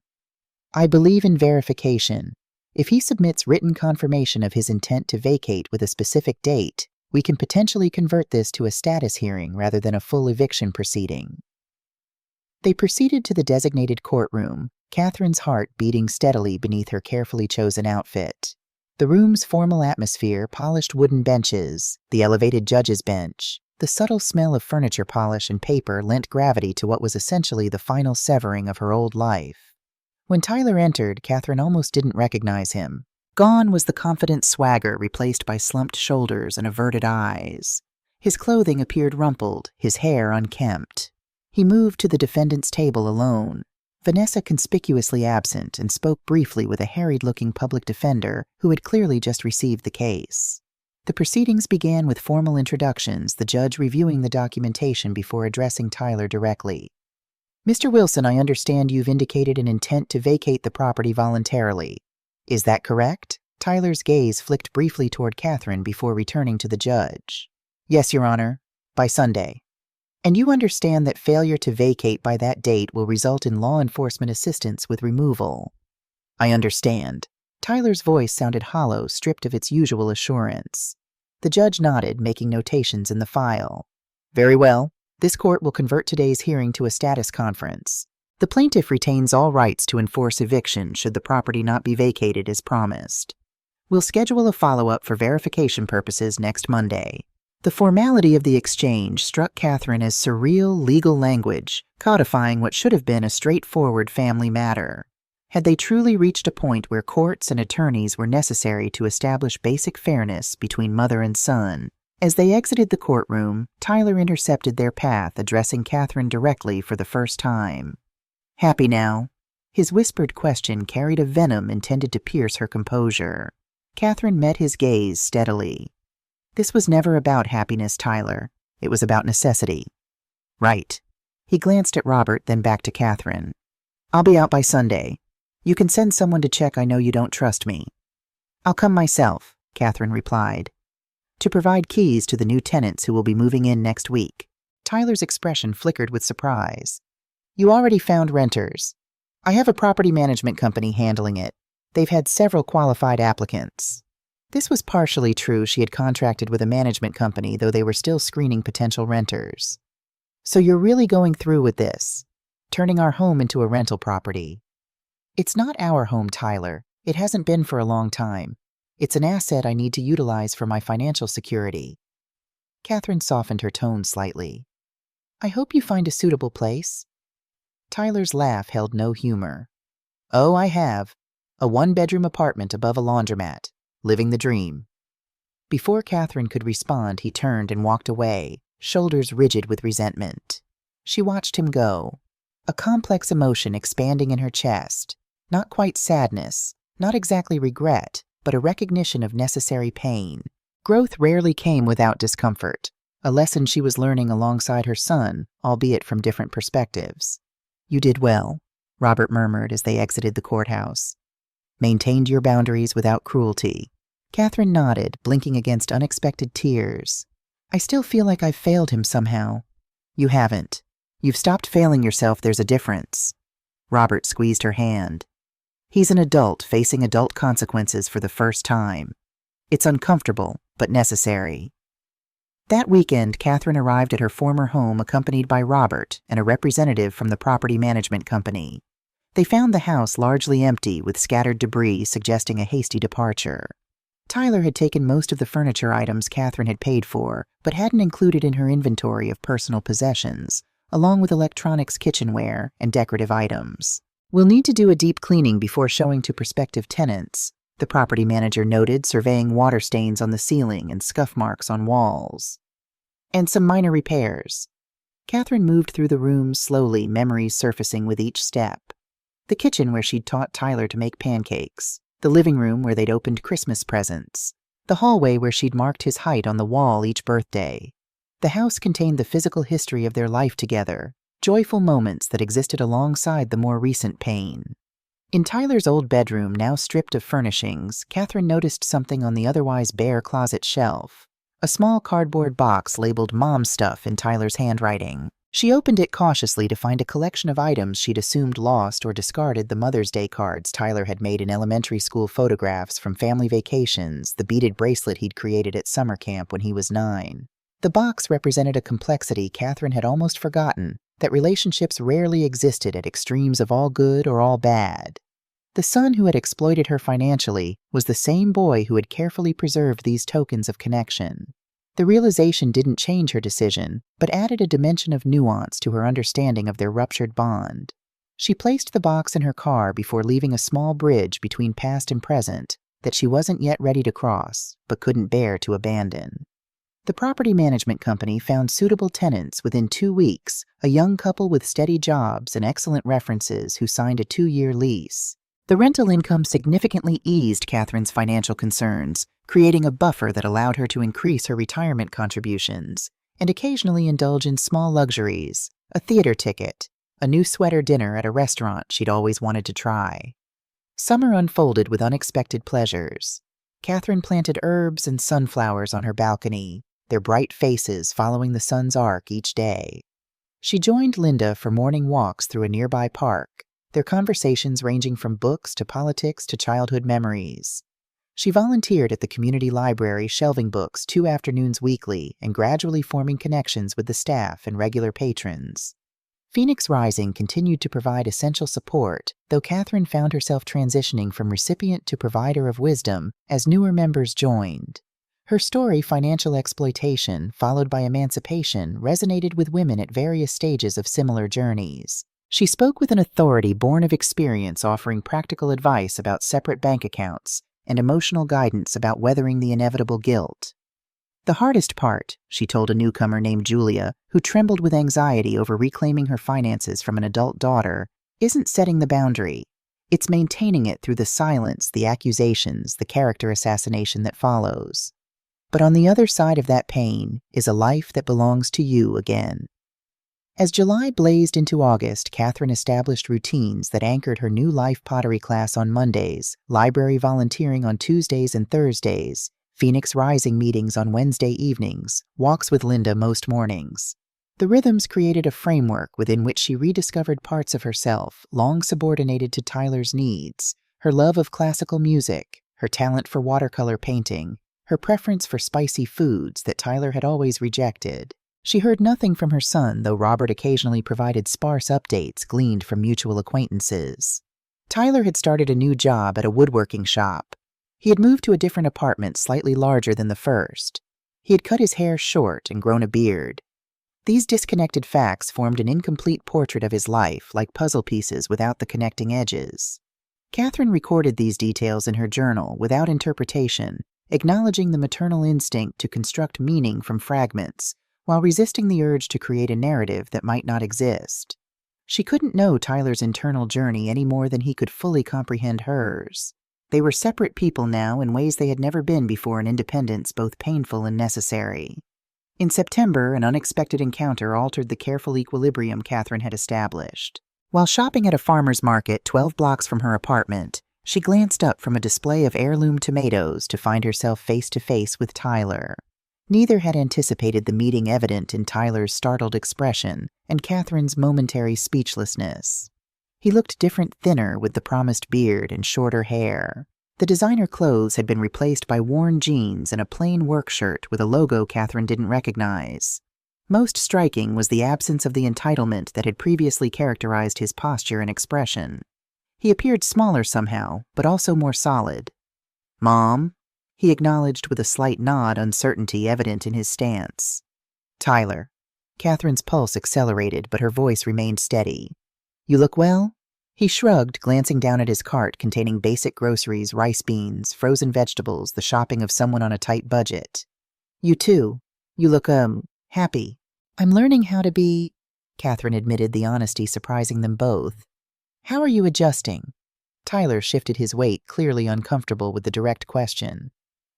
"I believe in verification. If he submits written confirmation of his intent to vacate with a specific date, we can potentially convert this to a status hearing rather than a full eviction proceeding." They proceeded to the designated courtroom, Catherine's heart beating steadily beneath her carefully chosen outfit. The room's formal atmosphere, polished wooden benches, the elevated judge's bench, the subtle smell of furniture polish and paper lent gravity to what was essentially the final severing of her old life. When Tyler entered, Catherine almost didn't recognize him. Gone was the confident swagger, replaced by slumped shoulders and averted eyes. His clothing appeared rumpled, his hair unkempt. He moved to the defendant's table alone, Vanessa conspicuously absent, and spoke briefly with a harried-looking public defender who had clearly just received the case. The proceedings began with formal introductions, the judge reviewing the documentation before addressing Tyler directly. "Mr. Wilson, I understand you've indicated an intent to vacate the property voluntarily. Is that correct?" Tyler's gaze flicked briefly toward Catherine before returning to the judge. "Yes, Your Honor. By Sunday." "And you understand that failure to vacate by that date will result in law enforcement assistance with removal?" "I understand." Tyler's voice sounded hollow, stripped of its usual assurance. The judge nodded, making notations in the file. "Very well. This court will convert today's hearing to a status conference. The plaintiff retains all rights to enforce eviction should the property not be vacated as promised. We'll schedule a follow-up for verification purposes next Monday." The formality of the exchange struck Catherine as surreal legal language, codifying what should have been a straightforward family matter. Had they truly reached a point where courts and attorneys were necessary to establish basic fairness between mother and son? As they exited the courtroom, Tyler intercepted their path, addressing Catherine directly for the first time. "Happy now?" His whispered question carried a venom intended to pierce her composure. Catherine met his gaze steadily. This was never about happiness, Tyler. It was about necessity. Right. He glanced at Robert, then back to Catherine. I'll be out by Sunday. You can send someone to check. I know you don't trust me. I'll come myself, Catherine replied, to provide keys to the new tenants who will be moving in next week. Tyler's expression flickered with surprise. You already found renters. I have a property management company handling it. They've had several qualified applicants. This was partially true. She had contracted with a management company, though they were still screening potential renters. So you're really going through with this, turning our home into a rental property. It's not our home, Tyler. It hasn't been for a long time. It's an asset I need to utilize for my financial security. Catherine softened her tone slightly. I hope you find a suitable place. Tyler's laugh held no humor. Oh, I have. A one-bedroom apartment above a laundromat. Living the dream. Before Catherine could respond, he turned and walked away, shoulders rigid with resentment. She watched him go, a complex emotion expanding in her chest. Not quite sadness, not exactly regret, but a recognition of necessary pain. Growth rarely came without discomfort, a lesson she was learning alongside her son, albeit from different perspectives. You did well, Robert murmured as they exited the courthouse. Maintained your boundaries without cruelty. Catherine nodded, blinking against unexpected tears. I still feel like I've failed him somehow. You haven't. You've stopped failing yourself. There's a difference. Robert squeezed her hand. He's an adult facing adult consequences for the first time. It's uncomfortable, but necessary. That weekend, Catherine arrived at her former home accompanied by Robert and a representative from the property management company. They found the house largely empty with scattered debris suggesting a hasty departure. Tyler had taken most of the furniture items Catherine had paid for, but hadn't included in her inventory of personal possessions, along with electronics, kitchenware, and decorative items. We'll need to do a deep cleaning before showing to prospective tenants, the property manager noted, surveying water stains on the ceiling and scuff marks on walls. And some minor repairs. Catherine moved through the rooms slowly, memories surfacing with each step. The kitchen where she'd taught Tyler to make pancakes, the living room where they'd opened Christmas presents, the hallway where she'd marked his height on the wall each birthday. The house contained the physical history of their life together, joyful moments that existed alongside the more recent pain. In Tyler's old bedroom, now stripped of furnishings, Catherine noticed something on the otherwise bare closet shelf, a small cardboard box labeled Mom Stuff in Tyler's handwriting. She opened it cautiously to find a collection of items she'd assumed lost or discarded, the Mother's Day cards Tyler had made in elementary school, photographs from family vacations, the beaded bracelet he'd created at summer camp when he was 9. The box represented a complexity Catherine had almost forgotten, that relationships rarely existed at extremes of all good or all bad. The son who had exploited her financially was the same boy who had carefully preserved these tokens of connection. The realization didn't change her decision, but added a dimension of nuance to her understanding of their ruptured bond. She placed the box in her car before leaving a small bridge between past and present that she wasn't yet ready to cross, but couldn't bear to abandon. The property management company found suitable tenants within 2 weeks, a young couple with steady jobs and excellent references who signed a 2-year lease. The rental income significantly eased Catherine's financial concerns, creating a buffer that allowed her to increase her retirement contributions and occasionally indulge in small luxuries, a theater ticket, a new sweater dinner at a restaurant she'd always wanted to try. Summer unfolded with unexpected pleasures. Catherine planted herbs and sunflowers on her balcony, their bright faces following the sun's arc each day. She joined Linda for morning walks through a nearby park, their conversations ranging from books to politics to childhood memories. She volunteered at the community library, shelving books 2 afternoons weekly and gradually forming connections with the staff and regular patrons. Phoenix Rising continued to provide essential support, though Catherine found herself transitioning from recipient to provider of wisdom as newer members joined. Her story, financial exploitation, followed by emancipation, resonated with women at various stages of similar journeys. She spoke with an authority born of experience, offering practical advice about separate bank accounts and emotional guidance about weathering the inevitable guilt. The hardest part, she told a newcomer named Julia, who trembled with anxiety over reclaiming her finances from an adult daughter, isn't setting the boundary. It's maintaining it through the silence, the accusations, the character assassination that follows. But on the other side of that pain is a life that belongs to you again. As July blazed into August, Catherine established routines that anchored her new life pottery class on Mondays, library volunteering on Tuesdays and Thursdays, Phoenix Rising meetings on Wednesday evenings, walks with Linda most mornings. The rhythms created a framework within which she rediscovered parts of herself, long subordinated to Tyler's needs, her love of classical music, her talent for watercolor painting, her preference for spicy foods that Tyler had always rejected. She heard nothing from her son, though Robert occasionally provided sparse updates gleaned from mutual acquaintances. Tyler had started a new job at a woodworking shop. He had moved to a different apartment slightly larger than the first. He had cut his hair short and grown a beard. These disconnected facts formed an incomplete portrait of his life, like puzzle pieces without the connecting edges. Catherine recorded these details in her journal without interpretation, acknowledging the maternal instinct to construct meaning from fragments, while resisting the urge to create a narrative that might not exist. She couldn't know Tyler's internal journey any more than he could fully comprehend hers. They were separate people now in ways they had never been before, an independence both painful and necessary. In September, an unexpected encounter altered the careful equilibrium Catherine had established. While shopping at a farmer's market 12 blocks from her apartment, she glanced up from a display of heirloom tomatoes to find herself face to face with Tyler. Neither had anticipated the meeting, evident in Tyler's startled expression and Catherine's momentary speechlessness. He looked different, thinner, with the promised beard and shorter hair. The designer clothes had been replaced by worn jeans and a plain work shirt with a logo Catherine didn't recognize. Most striking was the absence of the entitlement that had previously characterized his posture and expression. He appeared smaller somehow, but also more solid. "Mom?" he acknowledged with a slight nod, uncertainty evident in his stance. "Tyler." Catherine's pulse accelerated, but her voice remained steady. "You look well?" He shrugged, glancing down at his cart containing basic groceries, rice beans, frozen vegetables, the shopping of someone on a tight budget. "You too. You look, happy." "I'm learning how to be," Catherine admitted, the honesty surprising them both. "How are you adjusting?" Tyler shifted his weight, clearly uncomfortable with the direct question.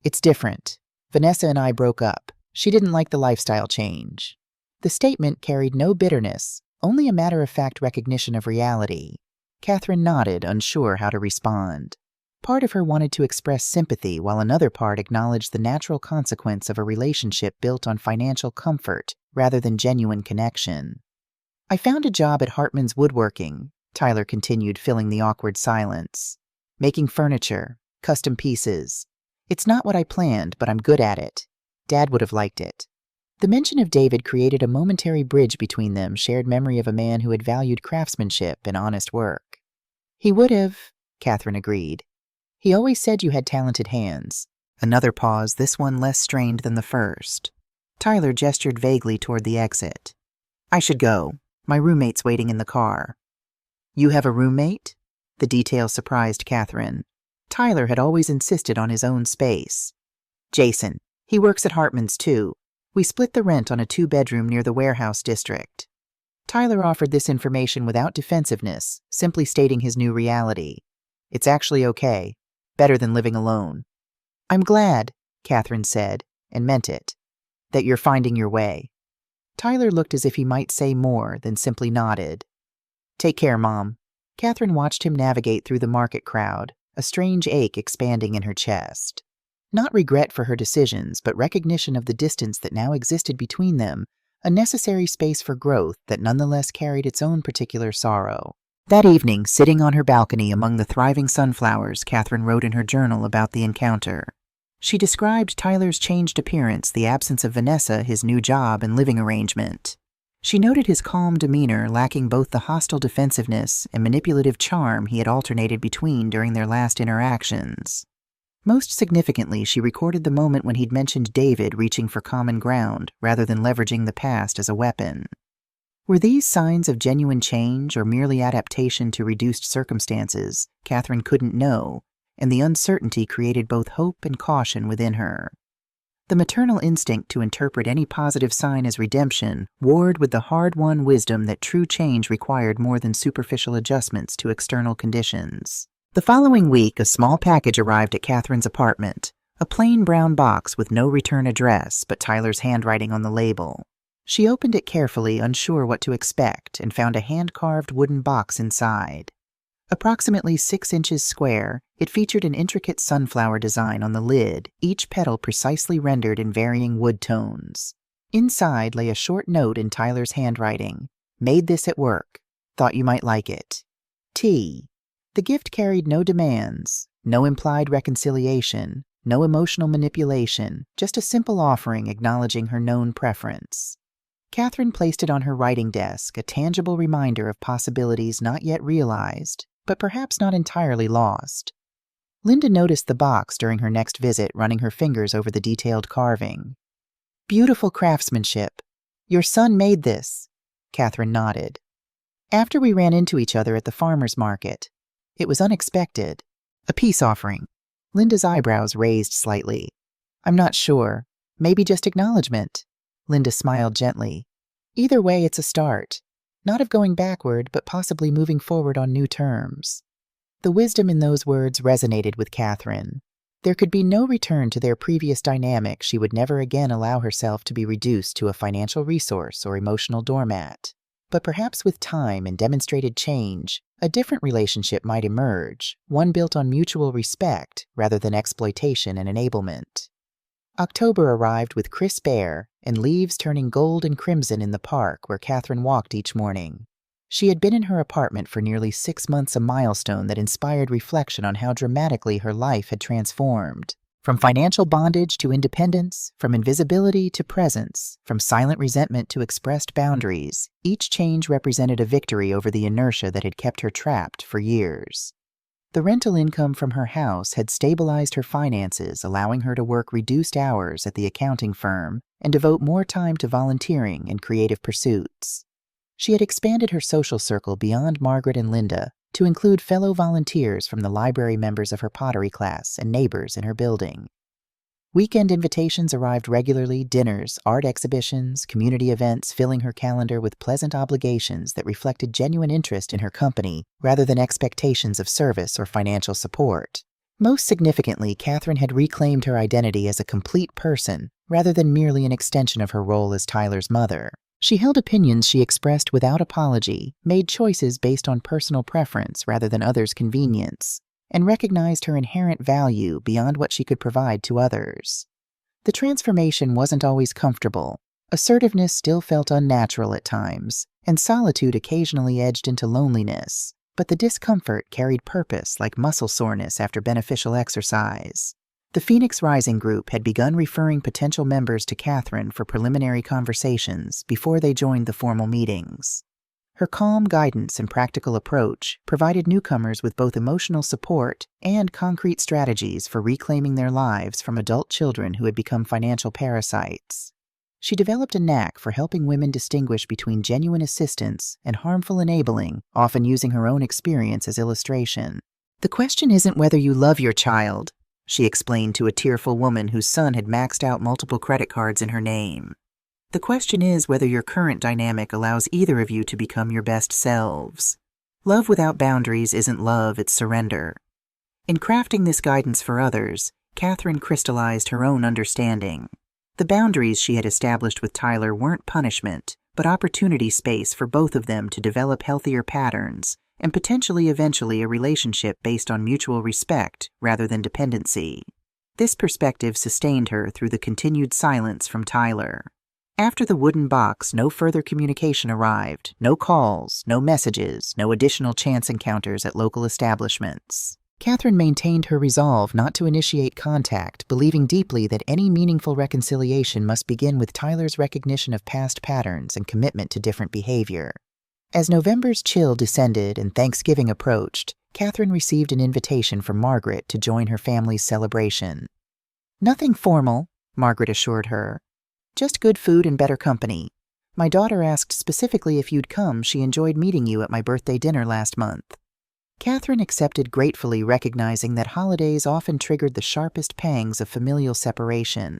"It's different. Vanessa and I broke up. She didn't like the lifestyle change." The statement carried no bitterness, only a matter-of-fact recognition of reality. Catherine nodded, unsure how to respond. Part of her wanted to express sympathy, while another part acknowledged the natural consequence of a relationship built on financial comfort rather than genuine connection. "I found a job at Hartman's Woodworking," Tyler continued, filling the awkward silence. "Making furniture, custom pieces. It's not what I planned, but I'm good at it. Dad would have liked it." The mention of David created a momentary bridge between them, shared memory of a man who had valued craftsmanship and honest work. "He would have," Catherine agreed. "He always said you had talented hands." Another pause, this one less strained than the first. Tyler gestured vaguely toward the exit. "I should go. My roommate's waiting in the car." "You have a roommate?" The detail surprised Catherine. Tyler had always insisted on his own space. "Jason. He works at Hartman's too. We split the rent on a 2-bedroom near the warehouse district." Tyler offered this information without defensiveness, simply stating his new reality. "It's actually okay. Better than living alone." "I'm glad," Catherine said, and meant it, "that you're finding your way." Tyler looked as if he might say more, then simply nodded. "Take care, Mom." Catherine watched him navigate through the market crowd, a strange ache expanding in her chest. Not regret for her decisions, but recognition of the distance that now existed between them, a necessary space for growth that nonetheless carried its own particular sorrow. That evening, sitting on her balcony among the thriving sunflowers, Catherine wrote in her journal about the encounter. She described Tyler's changed appearance, the absence of Vanessa, his new job, and living arrangement. She noted his calm demeanor, lacking both the hostile defensiveness and manipulative charm he had alternated between during their last interactions. Most significantly, she recorded the moment when he'd mentioned David reaching for common ground rather than leveraging the past as a weapon. Were these signs of genuine change or merely adaptation to reduced circumstances? Catherine couldn't know, and the uncertainty created both hope and caution within her. The maternal instinct to interpret any positive sign as redemption warred with the hard-won wisdom that true change required more than superficial adjustments to external conditions. The following week, a small package arrived at Catherine's apartment, A plain brown box with no return address but Tyler's handwriting on the label. She opened it carefully, unsure what to expect, and found a hand-carved wooden box inside. Approximately 6 inches square, it featured an intricate sunflower design on the lid, each petal precisely rendered in varying wood tones. Inside lay a short note in Tyler's handwriting. Made this at work. Thought you might like it. T. The gift carried no demands, no implied reconciliation, no emotional manipulation, just a simple offering acknowledging her known preference. Catherine placed it on her writing desk, a tangible reminder of possibilities not yet realized, but perhaps not entirely lost. Linda noticed the box during her next visit, running her fingers over the detailed carving. Beautiful craftsmanship. Your son made this. Catherine nodded. After we ran into each other at the farmer's market. It was unexpected. A peace offering. Linda's eyebrows raised slightly. I'm not sure. Maybe just acknowledgement. Linda smiled gently. Either way, it's a start. Not of going backward, but possibly moving forward on new terms. The wisdom in those words resonated with Catherine. There could be no return to their previous dynamic. She would never again allow herself to be reduced to a financial resource or emotional doormat. But perhaps with time and demonstrated change, a different relationship might emerge, one built on mutual respect rather than exploitation and enablement. October arrived with crisp air and leaves turning gold and crimson in the park where Catherine walked each morning. She had been in her apartment for nearly 6 months, a milestone that inspired reflection on how dramatically her life had transformed. From financial bondage to independence, from invisibility to presence, from silent resentment to expressed boundaries, each change represented a victory over the inertia that had kept her trapped for years. The rental income from her house had stabilized her finances, allowing her to work reduced hours at the accounting firm and devote more time to volunteering and creative pursuits. She had expanded her social circle beyond Margaret and Linda to include fellow volunteers from the library, members of her pottery class, and neighbors in her building. Weekend invitations arrived regularly, dinners, art exhibitions, community events filling her calendar with pleasant obligations that reflected genuine interest in her company rather than expectations of service or financial support. Most significantly, Catherine had reclaimed her identity as a complete person rather than merely an extension of her role as Tyler's mother. She held opinions she expressed without apology, made choices based on personal preference rather than others' convenience, and recognized her inherent value beyond what she could provide to others. The transformation wasn't always comfortable. Assertiveness still felt unnatural at times, and solitude occasionally edged into loneliness, but the discomfort carried purpose like muscle soreness after beneficial exercise. The Phoenix Rising group had begun referring potential members to Catherine for preliminary conversations before they joined the formal meetings. Her calm guidance and practical approach provided newcomers with both emotional support and concrete strategies for reclaiming their lives from adult children who had become financial parasites. She developed a knack for helping women distinguish between genuine assistance and harmful enabling, often using her own experience as illustration. The question isn't whether you love your child, she explained to a tearful woman whose son had maxed out multiple credit cards in her name. The question is whether your current dynamic allows either of you to become your best selves. Love without boundaries isn't love, it's surrender. In crafting this guidance for others, Catherine crystallized her own understanding. The boundaries she had established with Tyler weren't punishment, but opportunity space for both of them to develop healthier patterns, and potentially eventually a relationship based on mutual respect rather than dependency. This perspective sustained her through the continued silence from Tyler. After the wooden box, no further communication arrived, no calls, no messages, no additional chance encounters at local establishments. Catherine maintained her resolve not to initiate contact, believing deeply that any meaningful reconciliation must begin with Tyler's recognition of past patterns and commitment to different behavior. As November's chill descended and Thanksgiving approached, Catherine received an invitation from Margaret to join her family's celebration. Nothing formal, Margaret assured her. Just good food and better company. My daughter asked specifically if you'd come. She enjoyed meeting you at my birthday dinner last month. Catherine accepted gratefully, recognizing that holidays often triggered the sharpest pangs of familial separation.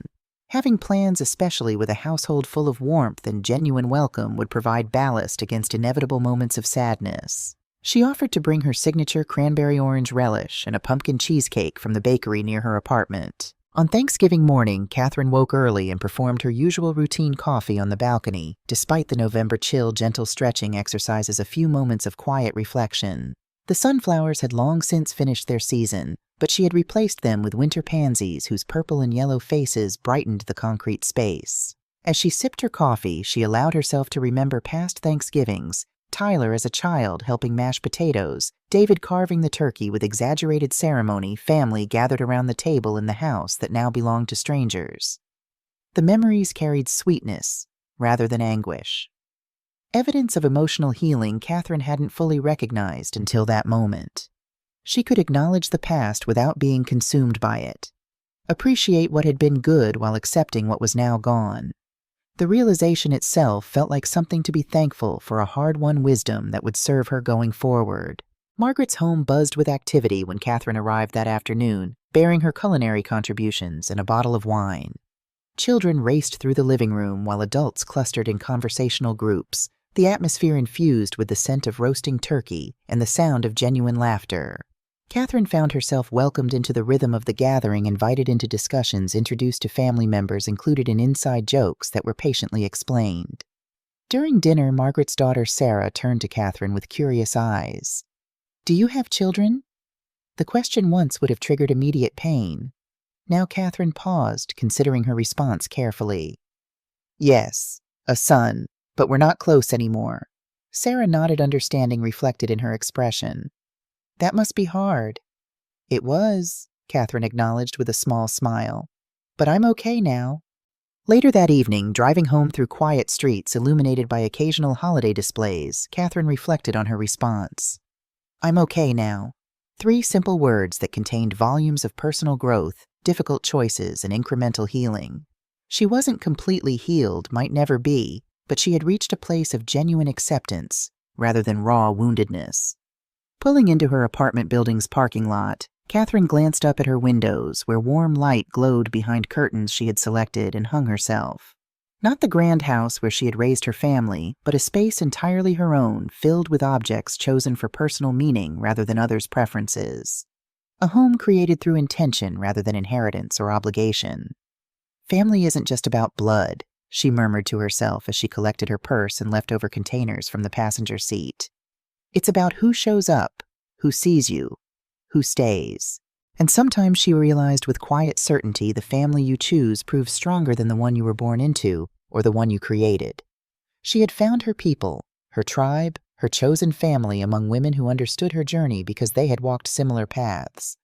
Having plans, especially with a household full of warmth and genuine welcome, would provide ballast against inevitable moments of sadness. She offered to bring her signature cranberry orange relish and a pumpkin cheesecake from the bakery near her apartment. On Thanksgiving morning, Catherine woke early and performed her usual routine coffee on the balcony, despite the November chill. Gentle stretching exercises, a few moments of quiet reflection. The sunflowers had long since finished their season, but she had replaced them with winter pansies whose purple and yellow faces brightened the concrete space. As she sipped her coffee, she allowed herself to remember past Thanksgivings, Tyler as a child helping mash potatoes, David carving the turkey with exaggerated ceremony, family gathered around the table in the house that now belonged to strangers. The memories carried sweetness rather than anguish. Evidence of emotional healing Catherine hadn't fully recognized until that moment. She could acknowledge the past without being consumed by it. Appreciate what had been good while accepting what was now gone. The realization itself felt like something to be thankful for, a hard-won wisdom that would serve her going forward. Margaret's home buzzed with activity when Catherine arrived that afternoon, bearing her culinary contributions and a bottle of wine. Children raced through the living room while adults clustered in conversational groups, the atmosphere infused with the scent of roasting turkey and the sound of genuine laughter. Catherine found herself welcomed into the rhythm of the gathering, invited into discussions, introduced to family members, included in inside jokes that were patiently explained. During dinner, Margaret's daughter Sarah turned to Catherine with curious eyes. "Do you have children?" The question once would have triggered immediate pain. Now Catherine paused, considering her response carefully. "Yes, a son, but we're not close anymore." Sarah nodded, understanding reflected in her expression. "That must be hard." "It was," Catherine acknowledged with a small smile. "But I'm okay now." Later that evening, driving home through quiet streets illuminated by occasional holiday displays, Catherine reflected on her response. "I'm okay now." 3 simple words that contained volumes of personal growth, difficult choices, and incremental healing. She wasn't completely healed, might never be, but she had reached a place of genuine acceptance, rather than raw woundedness. Pulling into her apartment building's parking lot, Catherine glanced up at her windows, where warm light glowed behind curtains she had selected and hung herself. Not the grand house where she had raised her family, but a space entirely her own, filled with objects chosen for personal meaning rather than others' preferences. A home created through intention rather than inheritance or obligation. "Family isn't just about blood," she murmured to herself as she collected her purse and leftover containers from the passenger seat. "It's about who shows up, who sees you, who stays." And sometimes she realized with quiet certainty the family you choose proves stronger than the one you were born into or the one you created. She had found her people, her tribe, her chosen family among women who understood her journey because they had walked similar paths.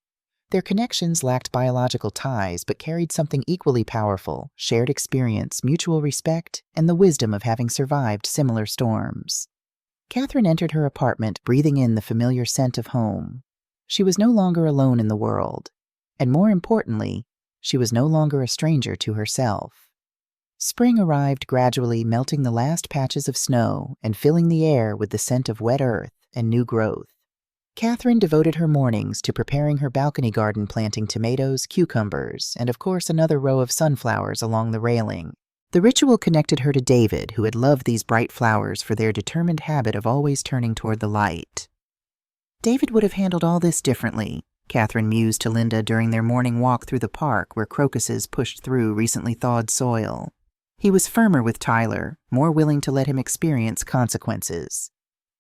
Their connections lacked biological ties but carried something equally powerful: shared experience, mutual respect, and the wisdom of having survived similar storms. Catherine entered her apartment, breathing in the familiar scent of home. She was no longer alone in the world, and more importantly, she was no longer a stranger to herself. Spring arrived gradually, melting the last patches of snow and filling the air with the scent of wet earth and new growth. Catherine devoted her mornings to preparing her balcony garden, planting tomatoes, cucumbers, and of course another row of sunflowers along the railing. The ritual connected her to David, who had loved these bright flowers for their determined habit of always turning toward the light. David would have handled all this differently, Catherine mused to Linda during their morning walk through the park where crocuses pushed through recently thawed soil. He was firmer with Tyler, more willing to let him experience consequences.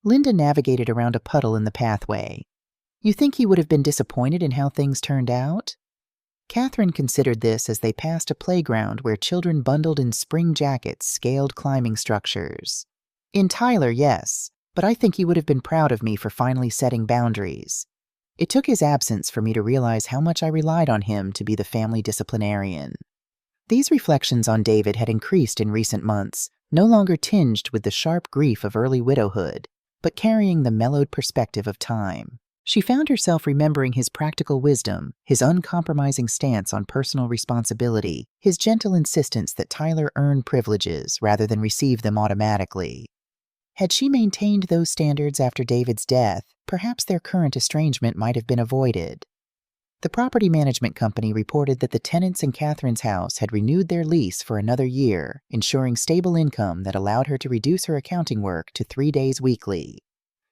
Linda navigated around a puddle in the pathway. "You think he would have been disappointed in how things turned out?" Catherine considered this as they passed a playground where children bundled in spring jackets scaled climbing structures. "In Tyler, yes, but I think he would have been proud of me for finally setting boundaries. It took his absence for me to realize how much I relied on him to be the family disciplinarian." These reflections on David had increased in recent months, no longer tinged with the sharp grief of early widowhood, but carrying the mellowed perspective of time. She found herself remembering his practical wisdom, his uncompromising stance on personal responsibility, his gentle insistence that Tyler earn privileges rather than receive them automatically. Had she maintained those standards after David's death, perhaps their current estrangement might have been avoided. The property management company reported that the tenants in Catherine's house had renewed their lease for another year, ensuring stable income that allowed her to reduce her accounting work to 3 days weekly.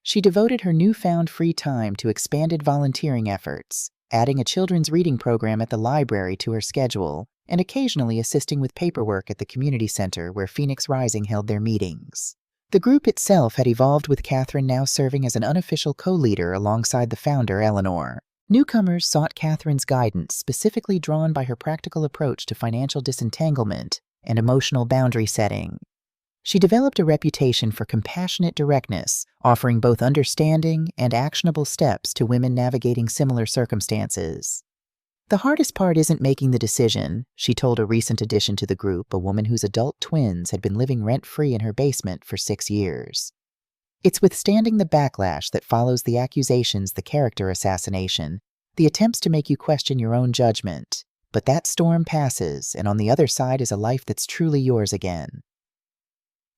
She devoted her newfound free time to expanded volunteering efforts, adding a children's reading program at the library to her schedule, and occasionally assisting with paperwork at the community center where Phoenix Rising held their meetings. The group itself had evolved, with Catherine now serving as an unofficial co-leader alongside the founder, Eleanor. Newcomers sought Catherine's guidance, specifically drawn by her practical approach to financial disentanglement and emotional boundary setting. She developed a reputation for compassionate directness, offering both understanding and actionable steps to women navigating similar circumstances. "The hardest part isn't making the decision," she told a recent addition to the group, a woman whose adult twins had been living rent-free in her basement for 6 years. "It's withstanding the backlash that follows the accusations, the character assassination, the attempts to make you question your own judgment. But that storm passes, and on the other side is a life that's truly yours again."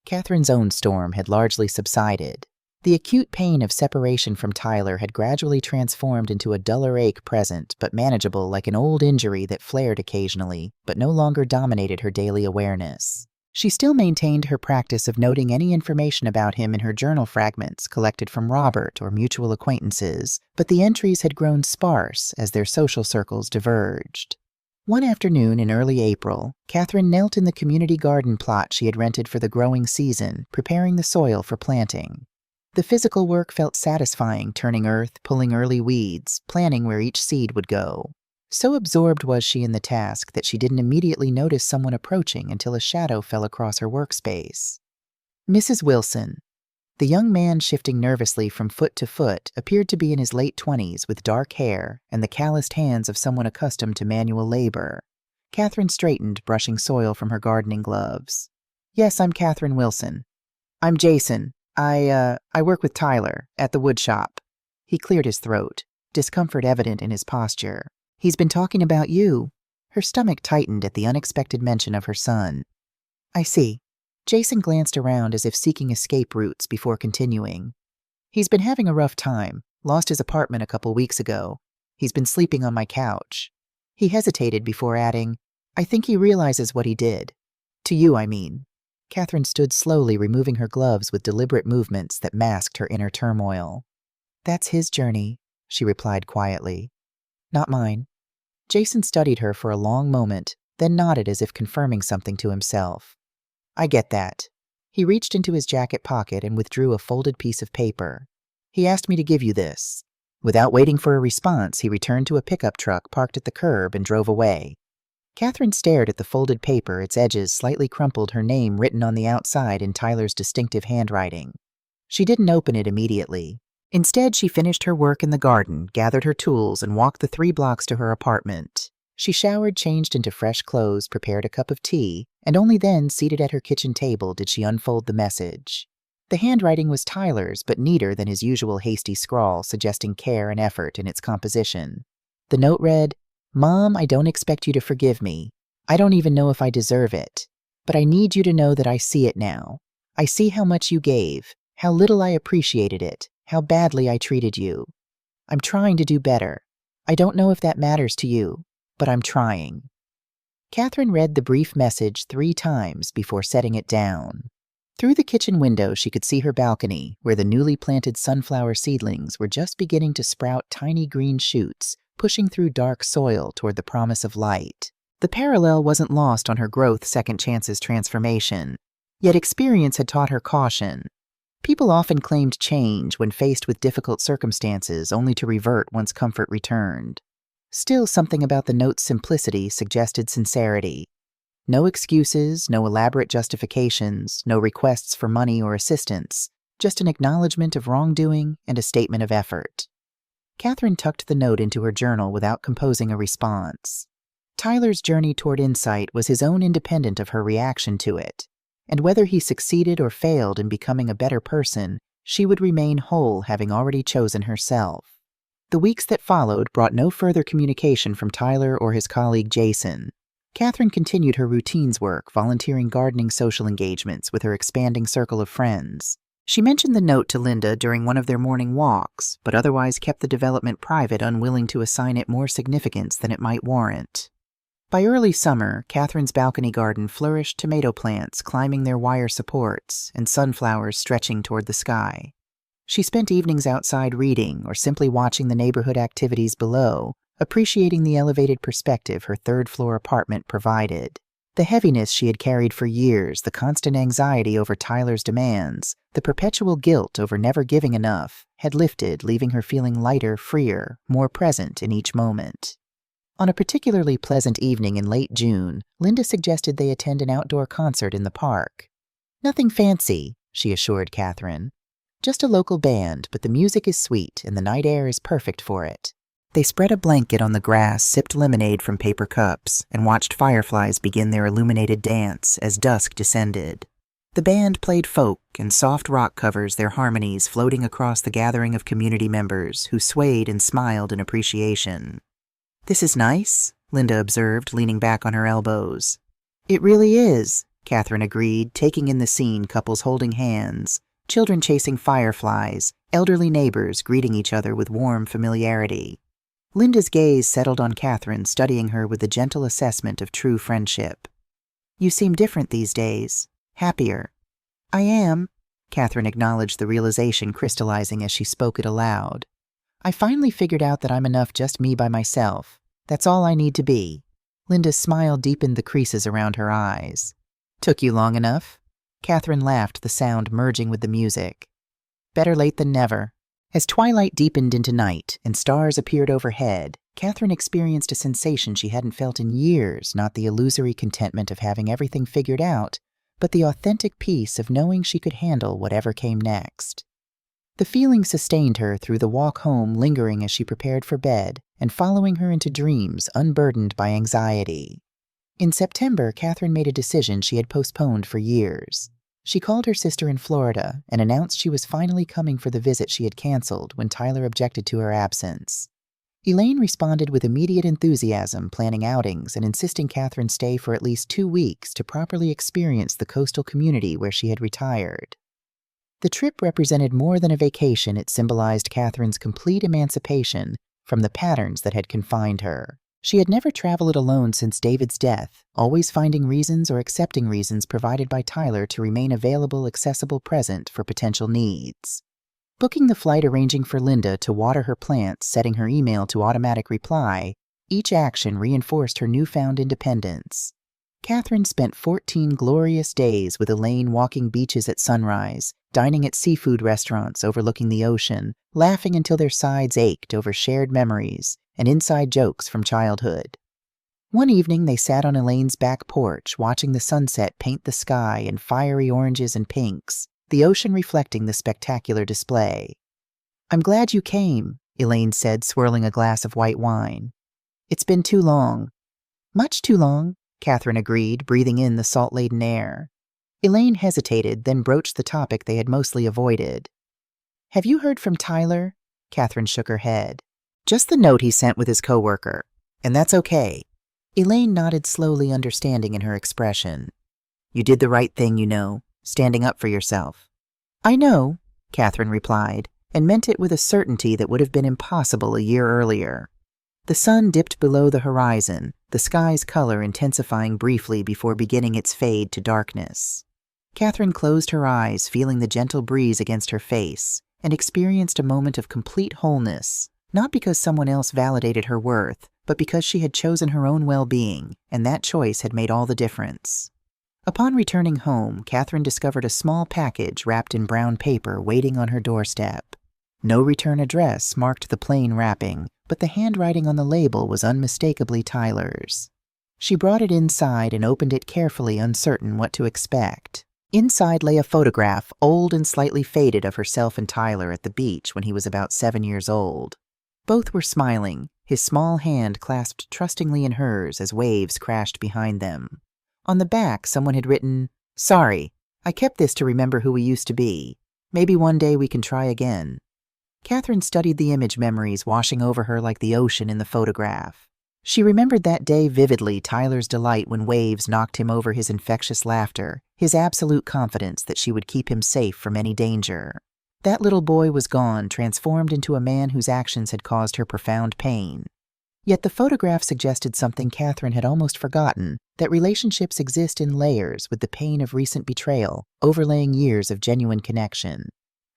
Catherine's own storm had largely subsided. The acute pain of separation from Tyler had gradually transformed into a duller ache, present but manageable, like an old injury that flared occasionally, but no longer dominated her daily awareness. She still maintained her practice of noting any information about him in her journal fragments collected from Robert or mutual acquaintances, but the entries had grown sparse as their social circles diverged. One afternoon in early April, Catherine knelt in the community garden plot she had rented for the growing season, preparing the soil for planting. The physical work felt satisfying, turning earth, pulling early weeds, planning where each seed would go. So absorbed was she in the task that she didn't immediately notice someone approaching until a shadow fell across her workspace. Mrs. Wilson. The young man, shifting nervously from foot to foot, appeared to be in his late 20s, with dark hair and the calloused hands of someone accustomed to manual labor. Catherine straightened, brushing soil from her gardening gloves. "Yes, I'm Catherine Wilson. I'm Jason. I work with Tyler at the wood shop." He cleared his throat, discomfort evident in his posture. "He's been talking about you." Her stomach tightened at the unexpected mention of her son. "I see." Jason glanced around as if seeking escape routes before continuing. "He's been having a rough time. Lost his apartment a couple weeks ago. He's been sleeping on my couch." He hesitated before adding, "I think he realizes what he did. To you, I mean." Catherine stood slowly, removing her gloves with deliberate movements that masked her inner turmoil. "That's his journey," she replied quietly. "Not mine." Jason studied her for a long moment, then nodded as if confirming something to himself. "I get that." He reached into his jacket pocket and withdrew a folded piece of paper. "He asked me to give you this." Without waiting for a response, he returned to a pickup truck parked at the curb and drove away. Catherine stared at the folded paper, its edges slightly crumpled, her name written on the outside in Tyler's distinctive handwriting. She didn't open it immediately. Instead, she finished her work in the garden, gathered her tools, and walked the 3 blocks to her apartment. She showered, changed into fresh clothes, prepared a cup of tea, and only then, seated at her kitchen table, did she unfold the message. The handwriting was Tyler's, but neater than his usual hasty scrawl, suggesting care and effort in its composition. The note read, "Mom, I don't expect you to forgive me. I don't even know if I deserve it. But I need you to know that I see it now. I see how much you gave, how little I appreciated it, how badly I treated you. I'm trying to do better. I don't know if that matters to you, but I'm trying." Catherine read the brief message 3 times before setting it down. Through the kitchen window, she could see her balcony, where the newly planted sunflower seedlings were just beginning to sprout tiny green shoots, pushing through dark soil toward the promise of light. The parallel wasn't lost on her growth second chance's transformation. Yet experience had taught her caution. People often claimed change when faced with difficult circumstances, only to revert once comfort returned. Still, something about the note's simplicity suggested sincerity. No excuses, no elaborate justifications, no requests for money or assistance, just an acknowledgement of wrongdoing and a statement of effort. Catherine tucked the note into her journal without composing a response. Tyler's journey toward insight was his own, independent of her reaction to it, and whether he succeeded or failed in becoming a better person, she would remain whole, having already chosen herself. The weeks that followed brought no further communication from Tyler or his colleague Jason. Catherine continued her routine's work, volunteering gardening social engagements with her expanding circle of friends. She mentioned the note to Linda during one of their morning walks, but otherwise kept the development private, unwilling to assign it more significance than it might warrant. By early summer, Catherine's balcony garden flourished, tomato plants climbing their wire supports and sunflowers stretching toward the sky. She spent evenings outside reading or simply watching the neighborhood activities below, appreciating the elevated perspective her third-floor apartment provided. The heaviness she had carried for years, the constant anxiety over Tyler's demands, the perpetual guilt over never giving enough, had lifted, leaving her feeling lighter, freer, more present in each moment. On a particularly pleasant evening in late June, Linda suggested they attend an outdoor concert in the park. "Nothing fancy," she assured Catherine. "Just a local band, but the music is sweet and the night air is perfect for it." They spread a blanket on the grass, sipped lemonade from paper cups, and watched fireflies begin their illuminated dance as dusk descended. The band played folk and soft rock covers, their harmonies floating across the gathering of community members who swayed and smiled in appreciation. "This is nice," Linda observed, leaning back on her elbows. "It really is," Catherine agreed, taking in the scene, couples holding hands, children chasing fireflies, elderly neighbors greeting each other with warm familiarity. Linda's gaze settled on Catherine, studying her with the gentle assessment of true friendship. "You seem different these days. Happier." "I am," Catherine acknowledged the realization crystallizing as she spoke it aloud. "I finally figured out that I'm enough just me by myself. That's all I need to be." Linda's smile deepened the creases around her eyes. "Took you long enough?" Catherine laughed, the sound merging with the music. "Better late than never." As twilight deepened into night and stars appeared overhead, Catherine experienced a sensation she hadn't felt in years, not the illusory contentment of having everything figured out, but the authentic peace of knowing she could handle whatever came next. The feeling sustained her through the walk home, lingering as she prepared for bed and following her into dreams unburdened by anxiety. In September, Catherine made a decision she had postponed for years. She called her sister in Florida and announced she was finally coming for the visit she had canceled when Tyler objected to her absence. Elaine responded with immediate enthusiasm, planning outings and insisting Catherine stay for at least 2 weeks to properly experience the coastal community where she had retired. The trip represented more than a vacation. It symbolized Catherine's complete emancipation from the patterns that had confined her. She had never traveled alone since David's death, always finding reasons or accepting reasons provided by Tyler to remain available, accessible, present for potential needs. Booking the flight, arranging for Linda to water her plants, setting her email to automatic reply, each action reinforced her newfound independence. Catherine spent 14 glorious days with Elaine, walking beaches at sunrise, dining at seafood restaurants overlooking the ocean, laughing until their sides ached over shared memories and inside jokes from childhood. One evening they sat on Elaine's back porch, watching the sunset paint the sky in fiery oranges and pinks, the ocean reflecting the spectacular display. "I'm glad you came," Elaine said, swirling a glass of white wine. "It's been too long." "Much too long," Catherine agreed, breathing in the salt-laden air. Elaine hesitated, then broached the topic they had mostly avoided. "Have you heard from Tyler?" Catherine shook her head. "Just the note he sent with his coworker. And that's okay." Elaine nodded slowly, understanding in her expression. "You did the right thing, standing up for yourself." "I know," Catherine replied, and meant it with a certainty that would have been impossible a year earlier. The sun dipped below the horizon, the sky's color intensifying briefly before beginning its fade to darkness. Catherine closed her eyes, feeling the gentle breeze against her face, and experienced a moment of complete wholeness, not because someone else validated her worth, but because she had chosen her own well-being, and that choice had made all the difference. Upon returning home, Catherine discovered a small package wrapped in brown paper waiting on her doorstep. No return address marked the plain wrapping, but the handwriting on the label was unmistakably Tyler's. She brought it inside and opened it carefully, uncertain what to expect. Inside lay a photograph, old and slightly faded, of herself and Tyler at the beach when he was about 7 years old. Both were smiling, his small hand clasped trustingly in hers as waves crashed behind them. On the back, someone had written, "Sorry, I kept this to remember who we used to be. Maybe one day we can try again." Catherine studied the image, memories washing over her like the ocean in the photograph. She remembered that day vividly, Tyler's delight when waves knocked him over, his infectious laughter, his absolute confidence that she would keep him safe from any danger. That little boy was gone, transformed into a man whose actions had caused her profound pain. Yet the photograph suggested something Catherine had almost forgotten, that relationships exist in layers, with the pain of recent betrayal overlaying years of genuine connection.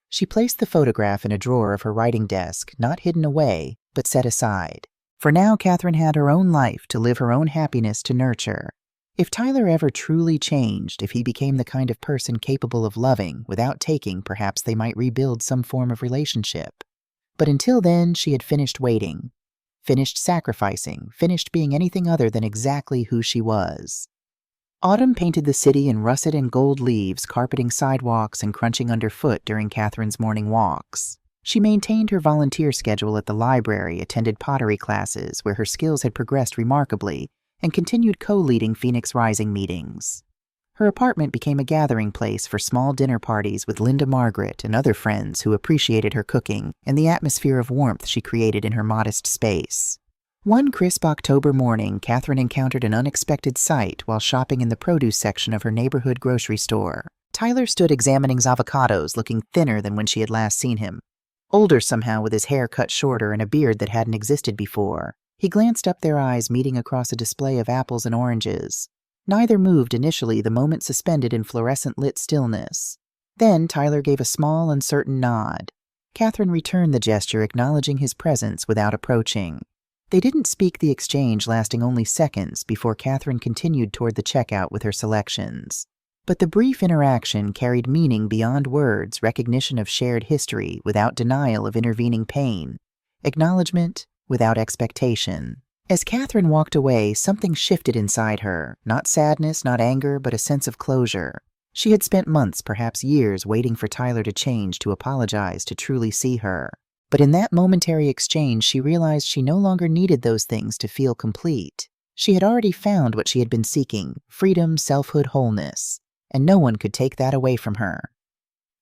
She placed the photograph in a drawer of her writing desk, not hidden away, but set aside. For now, Catherine had her own life to live, her own happiness to nurture. If Tyler ever truly changed, if he became the kind of person capable of loving without taking, perhaps they might rebuild some form of relationship. But until then, she had finished waiting, finished sacrificing, finished being anything other than exactly who she was. Autumn painted the city in russet and gold leaves, carpeting sidewalks and crunching underfoot during Catherine's morning walks. She maintained her volunteer schedule at the library, attended pottery classes where her skills had progressed remarkably, and continued co-leading Phoenix Rising meetings. Her apartment became a gathering place for small dinner parties with Linda Margaret and other friends who appreciated her cooking and the atmosphere of warmth she created in her modest space. One crisp October morning, Catherine encountered an unexpected sight while shopping in the produce section of her neighborhood grocery store. Tyler stood examining avocados, looking thinner than when she had last seen him. Older somehow, with his hair cut shorter and a beard that hadn't existed before. He glanced up, their eyes meeting across a display of apples and oranges. Neither moved initially, the moment suspended in fluorescent-lit stillness. Then Tyler gave a small, uncertain nod. Catherine returned the gesture, acknowledging his presence without approaching. They didn't speak, the exchange lasting only seconds before Catherine continued toward the checkout with her selections. But the brief interaction carried meaning beyond words, recognition of shared history without denial of intervening pain, acknowledgement without expectation. As Catherine walked away, something shifted inside her, not sadness, not anger, but a sense of closure. She had spent months, perhaps years, waiting for Tyler to change, to apologize, to truly see her. But in that momentary exchange, she realized she no longer needed those things to feel complete. She had already found what she had been seeking: freedom, selfhood, wholeness. And no one could take that away from her.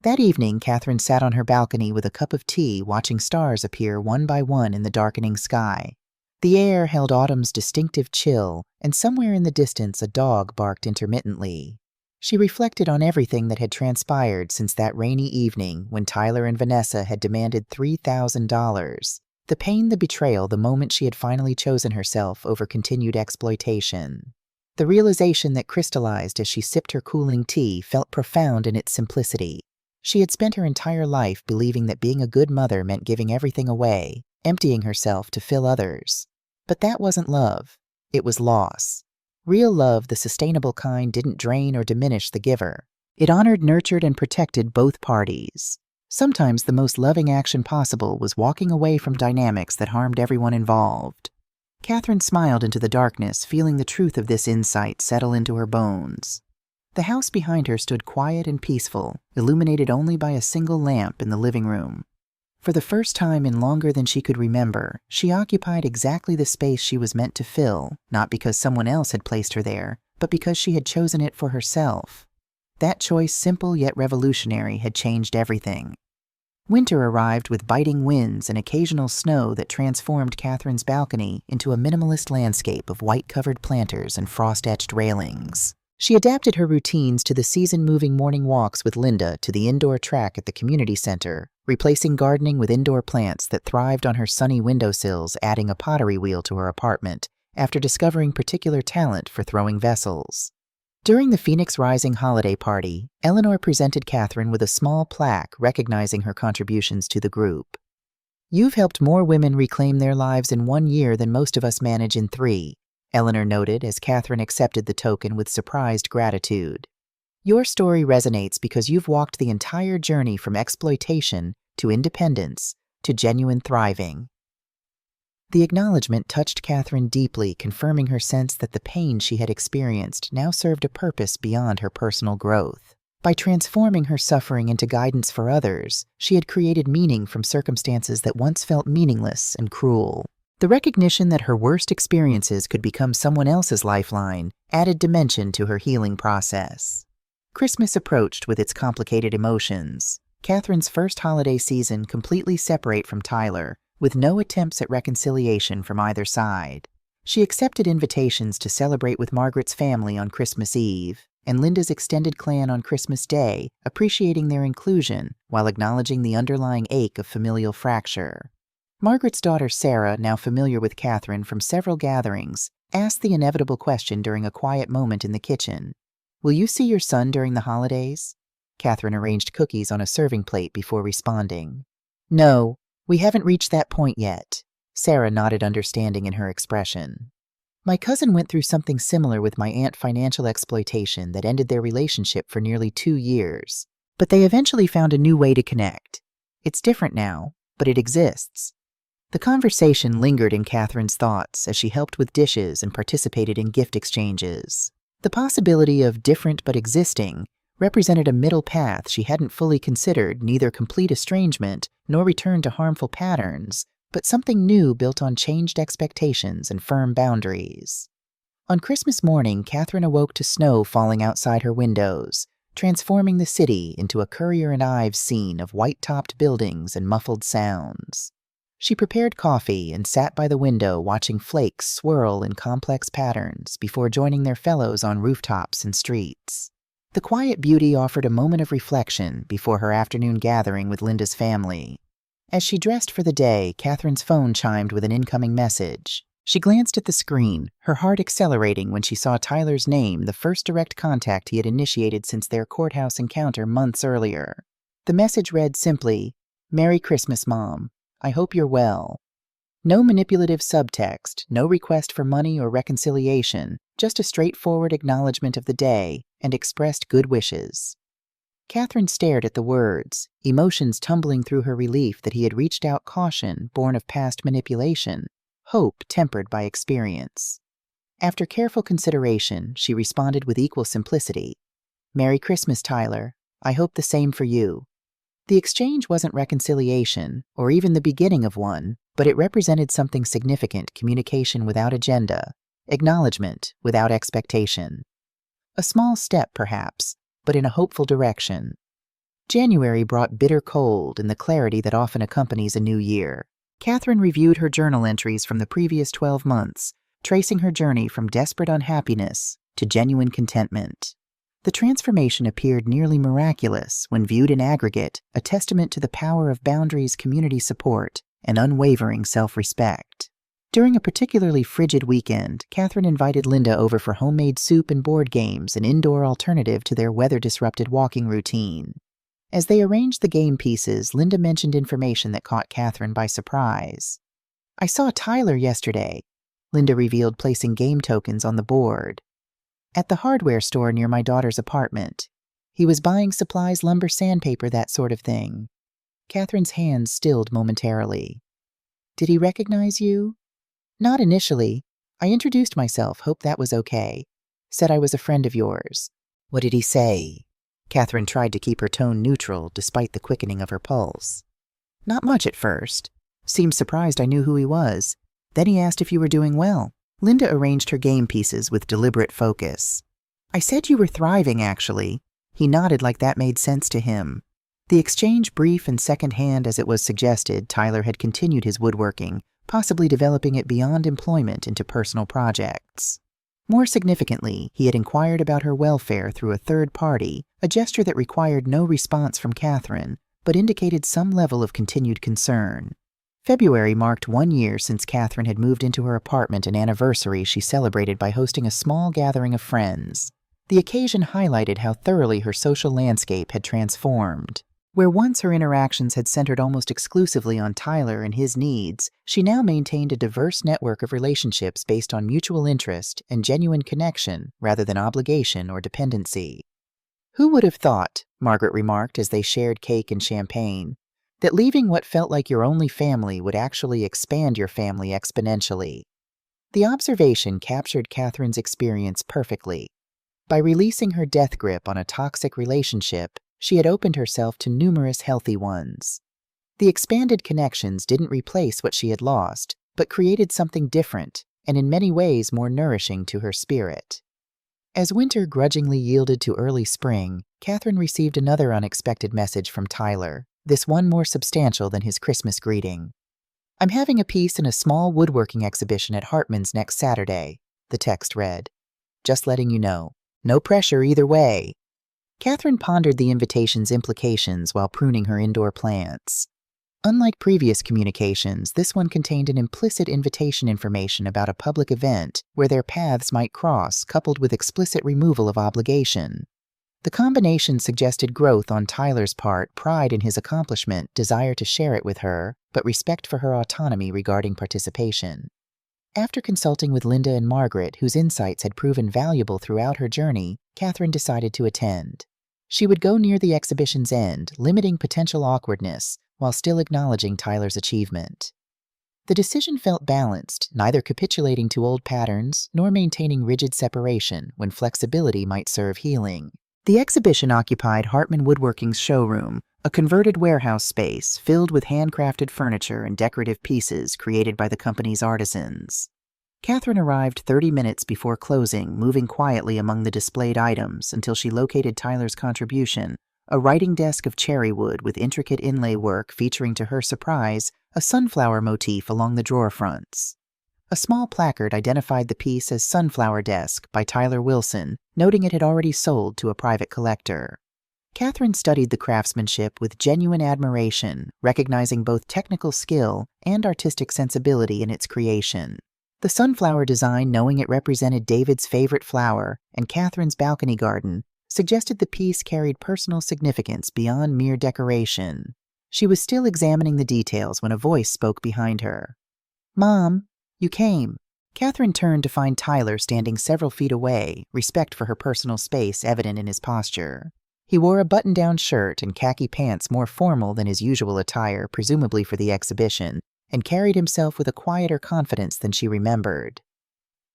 That evening, Catherine sat on her balcony with a cup of tea, watching stars appear one by one in the darkening sky. The air held autumn's distinctive chill, and somewhere in the distance a dog barked intermittently. She reflected on everything that had transpired since that rainy evening when Tyler and Vanessa had demanded $3,000. The pain, the betrayal, the moment she had finally chosen herself over continued exploitation. The realization that crystallized as she sipped her cooling tea felt profound in its simplicity. She had spent her entire life believing that being a good mother meant giving everything away, emptying herself to fill others. But that wasn't love. It was loss. Real love, the sustainable kind, didn't drain or diminish the giver. It honored, nurtured, and protected both parties. Sometimes the most loving action possible was walking away from dynamics that harmed everyone involved. Catherine smiled into the darkness, feeling the truth of this insight settle into her bones. The house behind her stood quiet and peaceful, illuminated only by a single lamp in the living room. For the first time in longer than she could remember, she occupied exactly the space she was meant to fill, not because someone else had placed her there, but because she had chosen it for herself. That choice, simple yet revolutionary, had changed everything. Winter arrived with biting winds and occasional snow that transformed Catherine's balcony into a minimalist landscape of white-covered planters and frost-etched railings. She adapted her routines to the season-moving morning walks with Linda to the indoor track at the community center, replacing gardening with indoor plants that thrived on her sunny windowsills, adding a pottery wheel to her apartment after discovering particular talent for throwing vessels. During the Phoenix Rising holiday party, Eleanor presented Catherine with a small plaque recognizing her contributions to the group. "You've helped more women reclaim their lives in 1 year than most of us manage in 3, Eleanor noted as Catherine accepted the token with surprised gratitude. "Your story resonates because you've walked the entire journey from exploitation to independence to genuine thriving." The acknowledgement touched Catherine deeply, confirming her sense that the pain she had experienced now served a purpose beyond her personal growth. By transforming her suffering into guidance for others, she had created meaning from circumstances that once felt meaningless and cruel. The recognition that her worst experiences could become someone else's lifeline added dimension to her healing process. Christmas approached with its complicated emotions. Catherine's first holiday season completely separate from Tyler, with no attempts at reconciliation from either side. She accepted invitations to celebrate with Margaret's family on Christmas Eve and Linda's extended clan on Christmas Day, appreciating their inclusion while acknowledging the underlying ache of familial fracture. Margaret's daughter Sarah, now familiar with Catherine from several gatherings, asked the inevitable question during a quiet moment in the kitchen. "Will you see your son during the holidays?" Catherine arranged cookies on a serving plate before responding. "No, we haven't reached that point yet." Sarah nodded, understanding in her expression. My cousin went through something similar with my aunt, financial exploitation that ended their relationship for nearly 2 years. But they eventually found a new way to connect. It's different now, but it exists. The conversation lingered in Catherine's thoughts as she helped with dishes and participated in gift exchanges. The possibility of different but existing represented a middle path she hadn't fully considered, neither complete estrangement nor return to harmful patterns, but something new built on changed expectations and firm boundaries. On Christmas morning, Catherine awoke to snow falling outside her windows, transforming the city into a Currier and Ives scene of white-topped buildings and muffled sounds. She prepared coffee and sat by the window watching flakes swirl in complex patterns before joining their fellows on rooftops and streets. The quiet beauty offered a moment of reflection before her afternoon gathering with Linda's family. As she dressed for the day, Catherine's phone chimed with an incoming message. She glanced at the screen, her heart accelerating when she saw Tyler's name, the first direct contact he had initiated since their courthouse encounter months earlier. The message read simply, "Merry Christmas, Mom. I hope you're well." No manipulative subtext, no request for money or reconciliation, just a straightforward acknowledgement of the day and expressed good wishes. Catherine stared at the words, emotions tumbling through her relief that he had reached out, caution born of past manipulation, hope tempered by experience. After careful consideration, she responded with equal simplicity, "Merry Christmas, Tyler. I hope the same for you." The exchange wasn't reconciliation, or even the beginning of one, but it represented something significant: communication without agenda, acknowledgement without expectation. A small step, perhaps, but in a hopeful direction. January brought bitter cold and the clarity that often accompanies a new year. Catherine reviewed her journal entries from the previous 12 months, tracing her journey from desperate unhappiness to genuine contentment. The transformation appeared nearly miraculous when viewed in aggregate, a testament to the power of boundaries, community support, and unwavering self-respect. During a particularly frigid weekend, Catherine invited Linda over for homemade soup and board games, an indoor alternative to their weather-disrupted walking routine. As they arranged the game pieces, Linda mentioned information that caught Catherine by surprise. "I saw Tyler yesterday," Linda revealed, placing game tokens on the board. "At the hardware store near my daughter's apartment. He was buying supplies, lumber, sandpaper, that sort of thing." Catherine's hands stilled momentarily. "Did he recognize you?" "Not initially. I introduced myself, hoped that was okay. Said I was a friend of yours." "What did he say?" Catherine tried to keep her tone neutral despite the quickening of her pulse. "Not much at first. Seemed surprised I knew who he was. Then he asked if you were doing well." Linda arranged her game pieces with deliberate focus. "I said you were thriving, actually." He nodded like that made sense to him. The exchange brief and second-hand as it was suggested, Tyler had continued his woodworking, possibly developing it beyond employment into personal projects. More significantly, he had inquired about her welfare through a third party, a gesture that required no response from Catherine, but indicated some level of continued concern. February marked 1 year since Catherine had moved into her apartment, an anniversary she celebrated by hosting a small gathering of friends. The occasion highlighted how thoroughly her social landscape had transformed. Where once her interactions had centered almost exclusively on Tyler and his needs, she now maintained a diverse network of relationships based on mutual interest and genuine connection rather than obligation or dependency. "Who would have thought," Margaret remarked as they shared cake and champagne, "that leaving what felt like your only family would actually expand your family exponentially?" The observation captured Catherine's experience perfectly. By releasing her death grip on a toxic relationship, she had opened herself to numerous healthy ones. The expanded connections didn't replace what she had lost, but created something different, and in many ways more nourishing to her spirit. As winter grudgingly yielded to early spring, Catherine received another unexpected message from Tyler, this one more substantial than his Christmas greeting. "I'm having a piece in a small woodworking exhibition at Hartman's next Saturday," the text read. "Just letting you know. No pressure either way." Catherine pondered the invitation's implications while pruning her indoor plants. Unlike previous communications, this one contained an implicit invitation information about a public event where their paths might cross, coupled with explicit removal of obligation. The combination suggested growth on Tyler's part, pride in his accomplishment, desire to share it with her, but respect for her autonomy regarding participation. After consulting with Linda and Margaret, whose insights had proven valuable throughout her journey, Catherine decided to attend. She would go near the exhibition's end, limiting potential awkwardness, while still acknowledging Tyler's achievement. The decision felt balanced, neither capitulating to old patterns nor maintaining rigid separation when flexibility might serve healing. The exhibition occupied Hartman Woodworking's showroom, a converted warehouse space filled with handcrafted furniture and decorative pieces created by the company's artisans. Catherine arrived 30 minutes before closing, moving quietly among the displayed items until she located Tyler's contribution, a writing desk of cherry wood with intricate inlay work featuring, to her surprise, a sunflower motif along the drawer fronts. A small placard identified the piece as Sunflower Desk by Tyler Wilson, noting it had already sold to a private collector. Catherine studied the craftsmanship with genuine admiration, recognizing both technical skill and artistic sensibility in its creation. The sunflower design, knowing it represented David's favorite flower and Catherine's balcony garden, suggested the piece carried personal significance beyond mere decoration. She was still examining the details when a voice spoke behind her. "Mom, you came." Catherine turned to find Tyler standing several feet away, respect for her personal space evident in his posture. He wore a button-down shirt and khaki pants more formal than his usual attire, presumably for the exhibition, and carried himself with a quieter confidence than she remembered.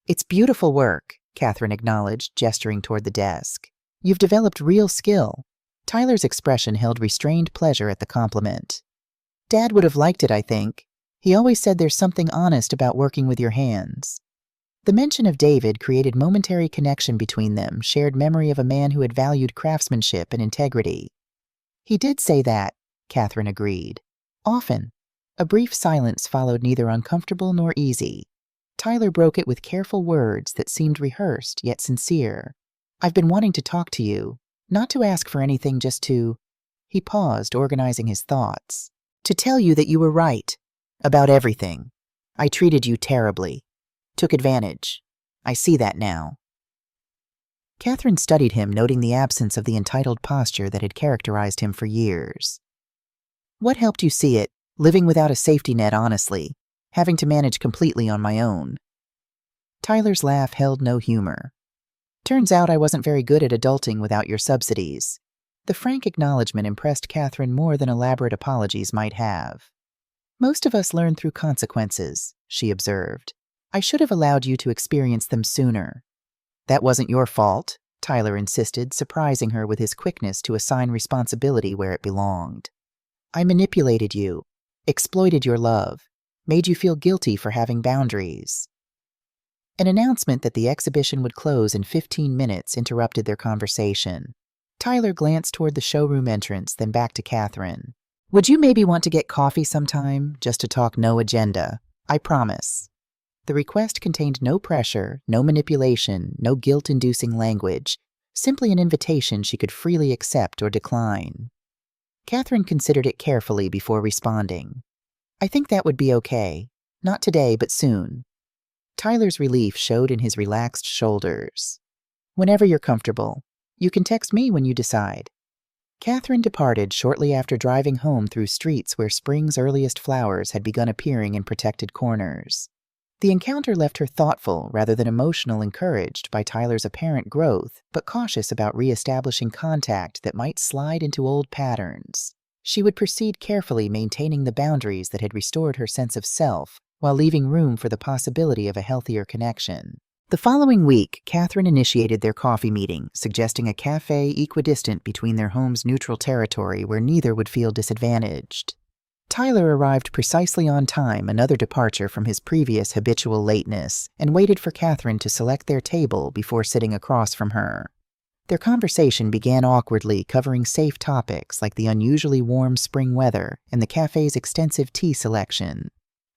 "It's beautiful work," Catherine acknowledged, gesturing toward the desk. "You've developed real skill." Tyler's expression held restrained pleasure at the compliment. "Dad would have liked it, I think. He always said there's something honest about working with your hands." The mention of David created momentary connection between them, shared memory of a man who had valued craftsmanship and integrity. "He did say that," Catherine agreed. "Often." A brief silence followed, neither uncomfortable nor easy. Tyler broke it with careful words that seemed rehearsed yet sincere. "I've been wanting to talk to you, not to ask for anything, just to—" He paused, organizing his thoughts. "To tell you that you were right. About everything. I treated you terribly. Took advantage. I see that now." Catherine studied him, noting the absence of the entitled posture that had characterized him for years. "What helped you see it? Living without a safety net, honestly. Having to manage completely on my own." Tyler's laugh held no humor. "Turns out I wasn't very good at adulting without your subsidies." The frank acknowledgement impressed Catherine more than elaborate apologies might have. "Most of us learn through consequences," she observed. "I should have allowed you to experience them sooner." "That wasn't your fault," Tyler insisted, surprising her with his quickness to assign responsibility where it belonged. "I manipulated you, exploited your love, made you feel guilty for having boundaries." An announcement that the exhibition would close in 15 minutes interrupted their conversation. Tyler glanced toward the showroom entrance, then back to Catherine. "Would you maybe want to get coffee sometime, just to talk, no agenda? I promise." The request contained no pressure, no manipulation, no guilt-inducing language, simply an invitation she could freely accept or decline. Catherine considered it carefully before responding. "I think that would be okay. Not today, but soon." Tyler's relief showed in his relaxed shoulders. "Whenever you're comfortable. You can text me when you decide." Catherine departed shortly after driving home through streets where spring's earliest flowers had begun appearing in protected corners. The encounter left her thoughtful rather than emotional, encouraged by Tyler's apparent growth, but cautious about re-establishing contact that might slide into old patterns. She would proceed carefully, maintaining the boundaries that had restored her sense of self, while leaving room for the possibility of a healthier connection. The following week, Catherine initiated their coffee meeting, suggesting a cafe equidistant between their home's neutral territory where neither would feel disadvantaged. Tyler arrived precisely on time, another departure from his previous habitual lateness, and waited for Catherine to select their table before sitting across from her. Their conversation began awkwardly, covering safe topics like the unusually warm spring weather and the cafe's extensive tea selection.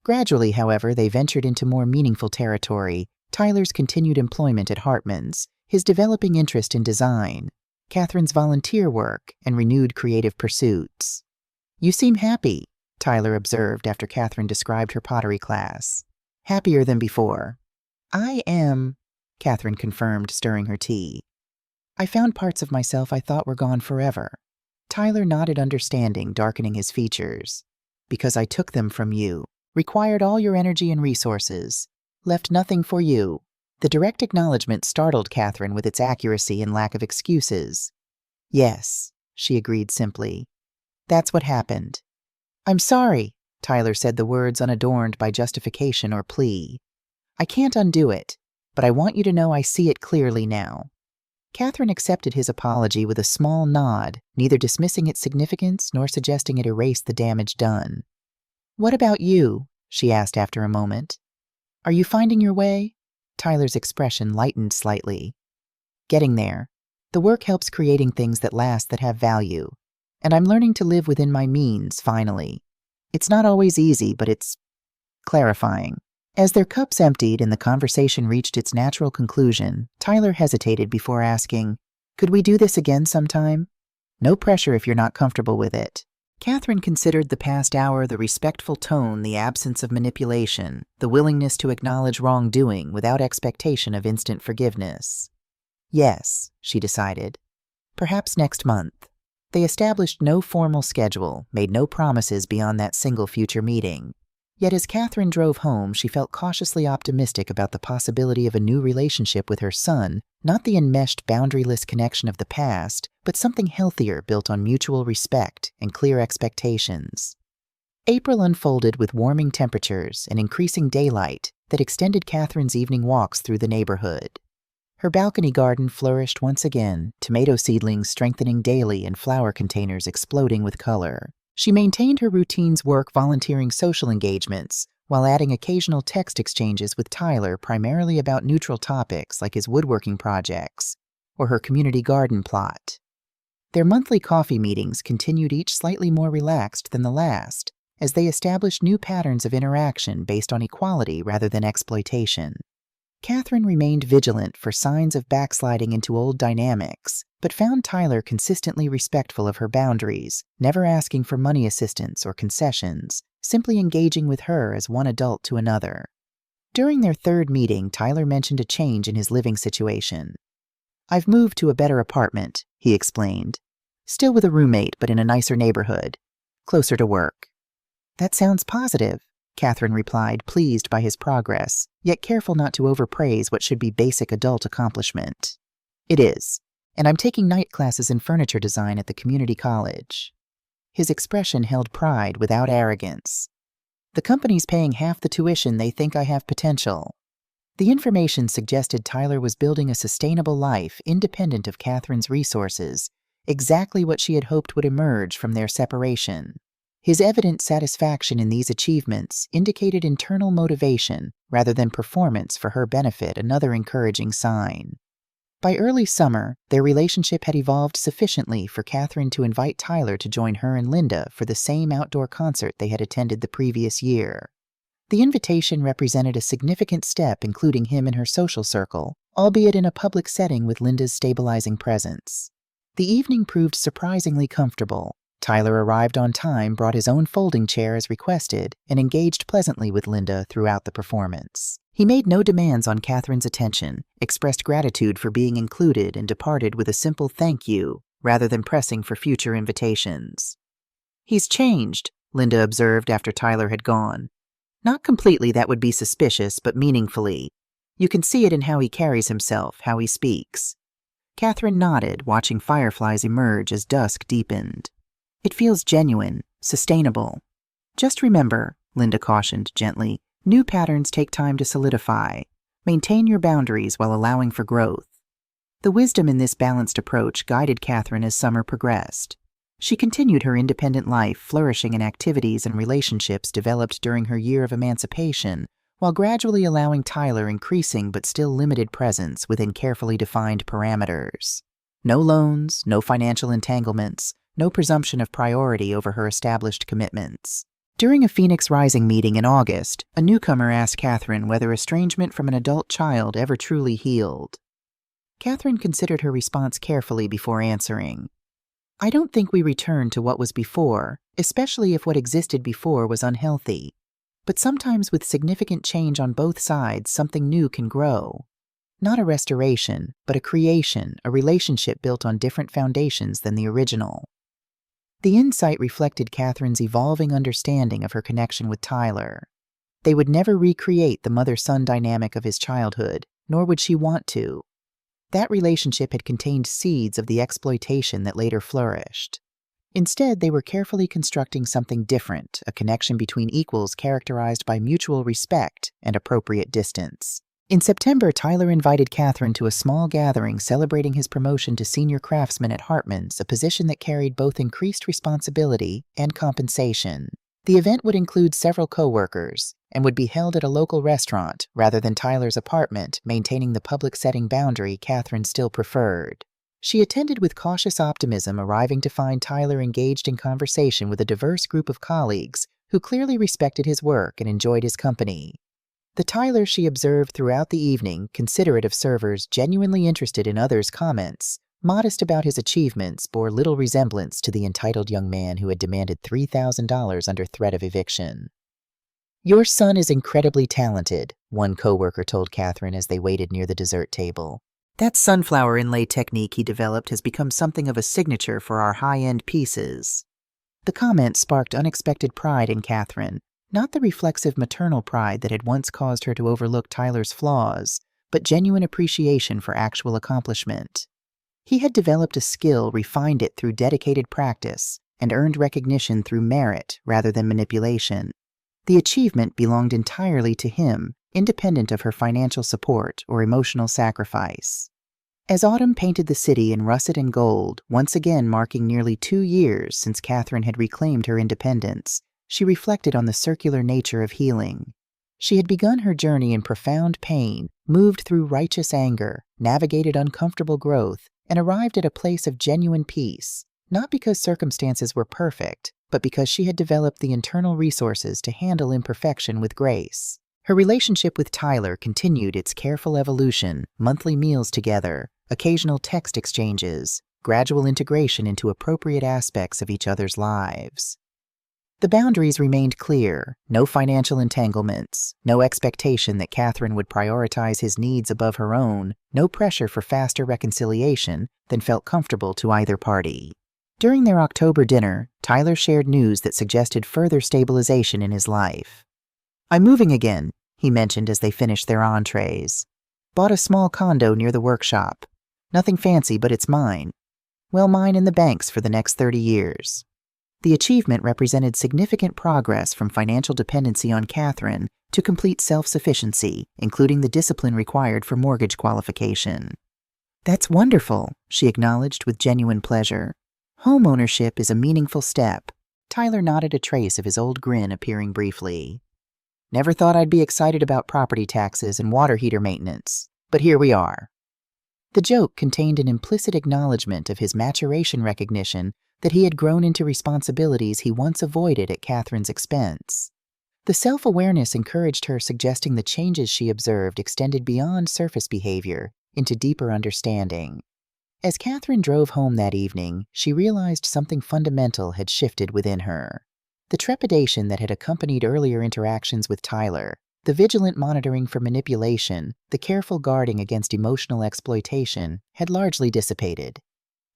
Gradually, however, they ventured into more meaningful territory: Tyler's continued employment at Hartman's, his developing interest in design, Catherine's volunteer work, and renewed creative pursuits. "You seem happy," Tyler observed after Catherine described her pottery class. "Happier than before." "I am," Catherine confirmed, stirring her tea. "I found parts of myself I thought were gone forever." Tyler nodded understanding, darkening his features. because I took them from you, required all your energy and resources, left nothing for you. The direct acknowledgement startled Catherine with its accuracy and lack of excuses. Yes, she agreed simply. That's what happened. I'm sorry, Tyler said, the words unadorned by justification or plea. I can't undo it, but I want you to know I see it clearly now. Catherine accepted his apology with a small nod, neither dismissing its significance nor suggesting it erase the damage done. What about you? She asked after a moment. Are you finding your way? Tyler's expression lightened slightly. Getting there. The work helps creating things that last, that have value. And I'm learning to live within my means, finally. It's not always easy, but it's clarifying. As their cups emptied and the conversation reached its natural conclusion, Tyler hesitated before asking, Could we do this again sometime? No pressure if you're not comfortable with it. Catherine considered the past hour, the respectful tone, the absence of manipulation, the willingness to acknowledge wrongdoing without expectation of instant forgiveness. Yes, she decided. Perhaps next month. They established no formal schedule, made no promises beyond that single future meeting. Yet as Catherine drove home, she felt cautiously optimistic about the possibility of a new relationship with her son, not the enmeshed, boundaryless connection of the past, but something healthier built on mutual respect and clear expectations. April unfolded with warming temperatures and increasing daylight that extended Catherine's evening walks through the neighborhood. Her balcony garden flourished once again, tomato seedlings strengthening daily and flower containers exploding with color. She maintained her routine's work, volunteering social engagements, while adding occasional text exchanges with Tyler primarily about neutral topics like his woodworking projects or her community garden plot. Their monthly coffee meetings continued, each slightly more relaxed than the last, as they established new patterns of interaction based on equality rather than exploitation. Catherine remained vigilant for signs of backsliding into old dynamics, but found Tyler consistently respectful of her boundaries, never asking for money assistance or concessions, simply engaging with her as one adult to another. During their third meeting, Tyler mentioned a change in his living situation. I've moved to a better apartment, he explained. Still with a roommate, but in a nicer neighborhood, closer to work. That sounds positive, Catherine replied, pleased by his progress, yet careful not to overpraise what should be basic adult accomplishment. It is, and I'm taking night classes in furniture design at the community college. His expression held pride without arrogance. The company's paying half the tuition. They think I have potential. The information suggested Tyler was building a sustainable life independent of Catherine's resources, exactly what she had hoped would emerge from their separation. His evident satisfaction in these achievements indicated internal motivation rather than performance for her benefit, another encouraging sign. By early summer, their relationship had evolved sufficiently for Catherine to invite Tyler to join her and Linda for the same outdoor concert they had attended the previous year. The invitation represented a significant step, including him in her social circle, albeit in a public setting with Linda's stabilizing presence. The evening proved surprisingly comfortable. Tyler arrived on time, brought his own folding chair as requested, and engaged pleasantly with Linda throughout the performance. He made no demands on Catherine's attention, expressed gratitude for being included, and departed with a simple thank you, rather than pressing for future invitations. He's changed, Linda observed after Tyler had gone. Not completely, that would be suspicious, but meaningfully. You can see it in how he carries himself, how he speaks. Catherine nodded, watching fireflies emerge as dusk deepened. It feels genuine, sustainable. Just remember, Linda cautioned gently, new patterns take time to solidify. Maintain your boundaries while allowing for growth. The wisdom in this balanced approach guided Catherine as summer progressed. She continued her independent life, flourishing in activities and relationships developed during her year of emancipation, while gradually allowing Tyler increasing but still limited presence within carefully defined parameters. No loans, no financial entanglements, no presumption of priority over her established commitments. During a Phoenix Rising meeting in August, a newcomer asked Catherine whether estrangement from an adult child ever truly healed. Catherine considered her response carefully before answering. I don't think we return to what was before, especially if what existed before was unhealthy. But sometimes with significant change on both sides, something new can grow. Not a restoration, but a creation, a relationship built on different foundations than the original. The insight reflected Catherine's evolving understanding of her connection with Tyler. They would never recreate the mother-son dynamic of his childhood, nor would she want to. That relationship had contained seeds of the exploitation that later flourished. Instead, they were carefully constructing something different, a connection between equals characterized by mutual respect and appropriate distance. In September, Tyler invited Catherine to a small gathering celebrating his promotion to senior craftsman at Hartman's, a position that carried both increased responsibility and compensation. The event would include several co-workers and would be held at a local restaurant rather than Tyler's apartment, maintaining the public setting boundary Catherine still preferred. She attended with cautious optimism, arriving to find Tyler engaged in conversation with a diverse group of colleagues who clearly respected his work and enjoyed his company. The Tyler she observed throughout the evening, considerate of servers, genuinely interested in others' comments, modest about his achievements, bore little resemblance to the entitled young man who had demanded $3,000 under threat of eviction. "Your son is incredibly talented," one coworker told Catherine as they waited near the dessert table. "That sunflower inlay technique he developed has become something of a signature for our high-end pieces." The comment sparked unexpected pride in Catherine, not the reflexive maternal pride that had once caused her to overlook Tyler's flaws, but genuine appreciation for actual accomplishment. He had developed a skill, refined it through dedicated practice, and earned recognition through merit rather than manipulation. The achievement belonged entirely to him, independent of her financial support or emotional sacrifice. As autumn painted the city in russet and gold, once again marking nearly 2 years since Catherine had reclaimed her independence, she reflected on the circular nature of healing. She had begun her journey in profound pain, moved through righteous anger, navigated uncomfortable growth, and arrived at a place of genuine peace, not because circumstances were perfect, but because she had developed the internal resources to handle imperfection with grace. Her relationship with Tyler continued its careful evolution, monthly meals together, occasional text exchanges, gradual integration into appropriate aspects of each other's lives. The boundaries remained clear, no financial entanglements, no expectation that Catherine would prioritize his needs above her own, no pressure for faster reconciliation than felt comfortable to either party. During their October dinner, Tyler shared news that suggested further stabilization in his life. "I'm moving again," he mentioned as they finished their entrees. "Bought a small condo near the workshop. Nothing fancy, but it's mine. Well, mine and the bank's for the next 30 years. The achievement represented significant progress from financial dependency on Catherine to complete self-sufficiency, including the discipline required for mortgage qualification. "That's wonderful," she acknowledged with genuine pleasure. "Home ownership is a meaningful step." Tyler nodded, a trace of his old grin appearing briefly. "Never thought I'd be excited about property taxes and water heater maintenance, but here we are." The joke contained an implicit acknowledgement of his maturation recognition that he had grown into responsibilities he once avoided at Catherine's expense. The self-awareness encouraged her, suggesting the changes she observed extended beyond surface behavior into deeper understanding. As Catherine drove home that evening, she realized something fundamental had shifted within her. The trepidation that had accompanied earlier interactions with Tyler, the vigilant monitoring for manipulation, the careful guarding against emotional exploitation, had largely dissipated.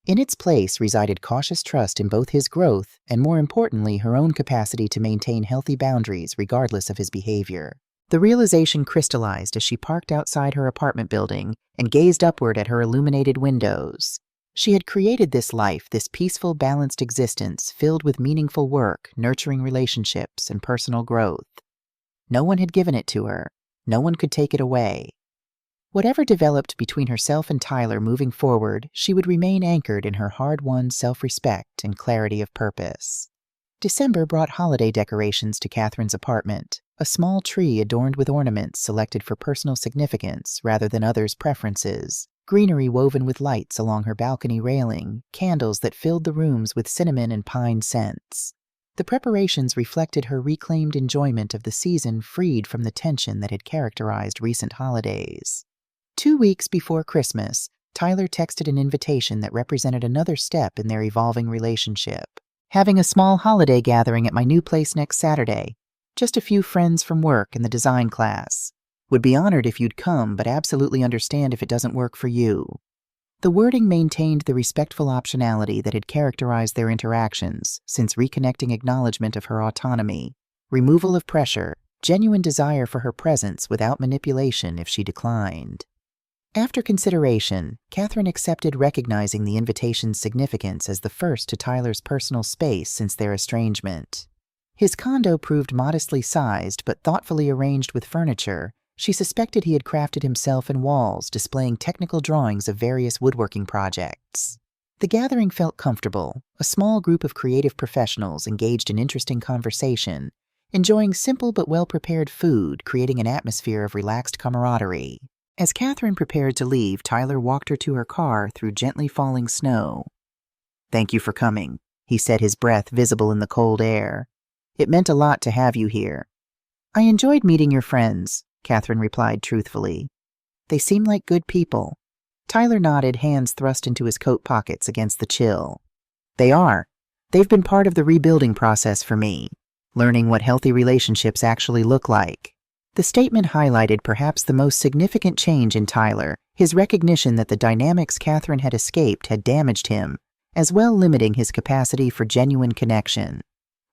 In its place resided cautious trust in both his growth and, more importantly, her own capacity to maintain healthy boundaries regardless of his behavior. The realization crystallized as she parked outside her apartment building and gazed upward at her illuminated windows. She had created this life, this peaceful, balanced existence filled with meaningful work, nurturing relationships, and personal growth. No one had given it to her. No one could take it away. Whatever developed between herself and Tyler moving forward, she would remain anchored in her hard-won self-respect and clarity of purpose. December brought holiday decorations to Catherine's apartment, a small tree adorned with ornaments selected for personal significance rather than others' preferences, greenery woven with lights along her balcony railing, candles that filled the rooms with cinnamon and pine scents. The preparations reflected her reclaimed enjoyment of the season, freed from the tension that had characterized recent holidays. 2 weeks before Christmas, Tyler texted an invitation that represented another step in their evolving relationship. "Having a small holiday gathering at my new place next Saturday. Just a few friends from work and the design class. Would be honored if you'd come, but absolutely understand if it doesn't work for you." The wording maintained the respectful optionality that had characterized their interactions since reconnecting acknowledgement of her autonomy, removal of pressure, genuine desire for her presence without manipulation if she declined. After consideration, Catherine accepted, recognizing the invitation's significance as the first to Tyler's personal space since their estrangement. His condo proved modestly sized but thoughtfully arranged with furniture. She suspected he had crafted himself and walls displaying technical drawings of various woodworking projects. The gathering felt comfortable, a small group of creative professionals engaged in interesting conversation, enjoying simple but well-prepared food, creating an atmosphere of relaxed camaraderie. As Catherine prepared to leave, Tyler walked her to her car through gently falling snow. "Thank you for coming," he said, his breath visible in the cold air. "It meant a lot to have you here." "I enjoyed meeting your friends," Catherine replied truthfully. "They seem like good people." Tyler nodded, hands thrust into his coat pockets against the chill. "They are. They've been part of the rebuilding process for me, learning what healthy relationships actually look like." The statement highlighted perhaps the most significant change in Tyler, his recognition that the dynamics Catherine had escaped had damaged him, as well limiting his capacity for genuine connection.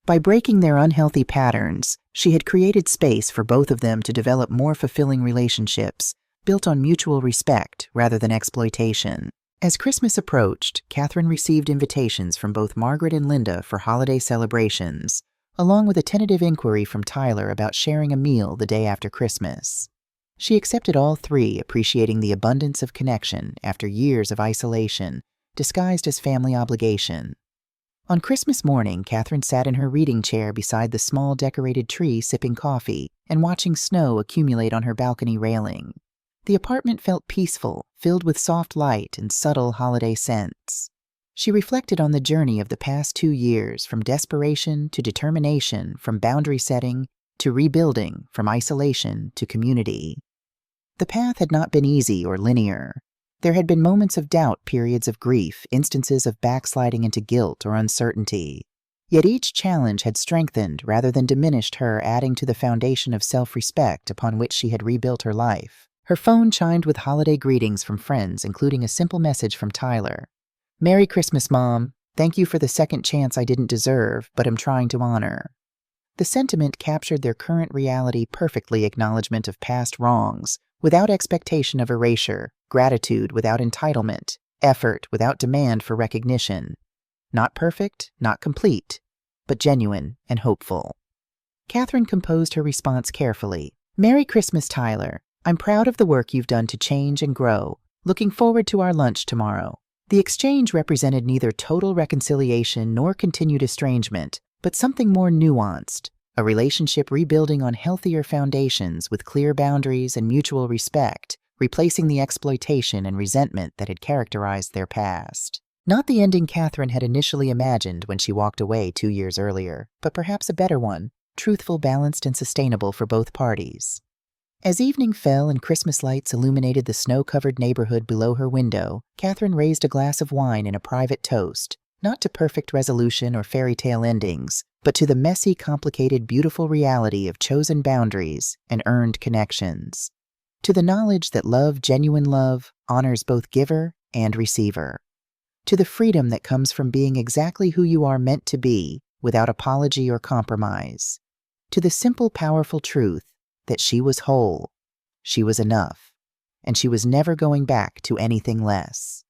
By breaking their unhealthy patterns, she had created space for both of them to develop more fulfilling relationships, built on mutual respect rather than exploitation. As Christmas approached, Catherine received invitations from both Margaret and Linda for holiday celebrations, along with a tentative inquiry from Tyler about sharing a meal the day after Christmas. She accepted all three, appreciating the abundance of connection after years of isolation, disguised as family obligation. On Christmas morning, Catherine sat in her reading chair beside the small decorated tree sipping coffee and watching snow accumulate on her balcony railing. The apartment felt peaceful, filled with soft light and subtle holiday scents. She reflected on the journey of the past 2 years, from desperation to determination, from boundary setting to rebuilding, from isolation to community. The path had not been easy or linear. There had been moments of doubt, periods of grief, instances of backsliding into guilt or uncertainty. Yet each challenge had strengthened rather than diminished her, adding to the foundation of self-respect upon which she had rebuilt her life. Her phone chimed with holiday greetings from friends, including a simple message from Tyler. "Merry Christmas, Mom. Thank you for the second chance I didn't deserve, but am trying to honor." The sentiment captured their current reality perfectly, acknowledgement of past wrongs, without expectation of erasure, gratitude without entitlement, effort without demand for recognition. Not perfect, not complete, but genuine and hopeful. Catherine composed her response carefully. "Merry Christmas, Tyler. I'm proud of the work you've done to change and grow. Looking forward to our lunch tomorrow." The exchange represented neither total reconciliation nor continued estrangement, but something more nuanced, a relationship rebuilding on healthier foundations with clear boundaries and mutual respect, replacing the exploitation and resentment that had characterized their past. Not the ending Catherine had initially imagined when she walked away 2 years earlier, but perhaps a better one, truthful, balanced, and sustainable for both parties. As evening fell and Christmas lights illuminated the snow-covered neighborhood below her window, Catherine raised a glass of wine in a private toast, not to perfect resolution or fairy tale endings, but to the messy, complicated, beautiful reality of chosen boundaries and earned connections. To the knowledge that love, genuine love, honors both giver and receiver. To the freedom that comes from being exactly who you are meant to be, without apology or compromise. To the simple, powerful truth that she was whole, she was enough, and she was never going back to anything less.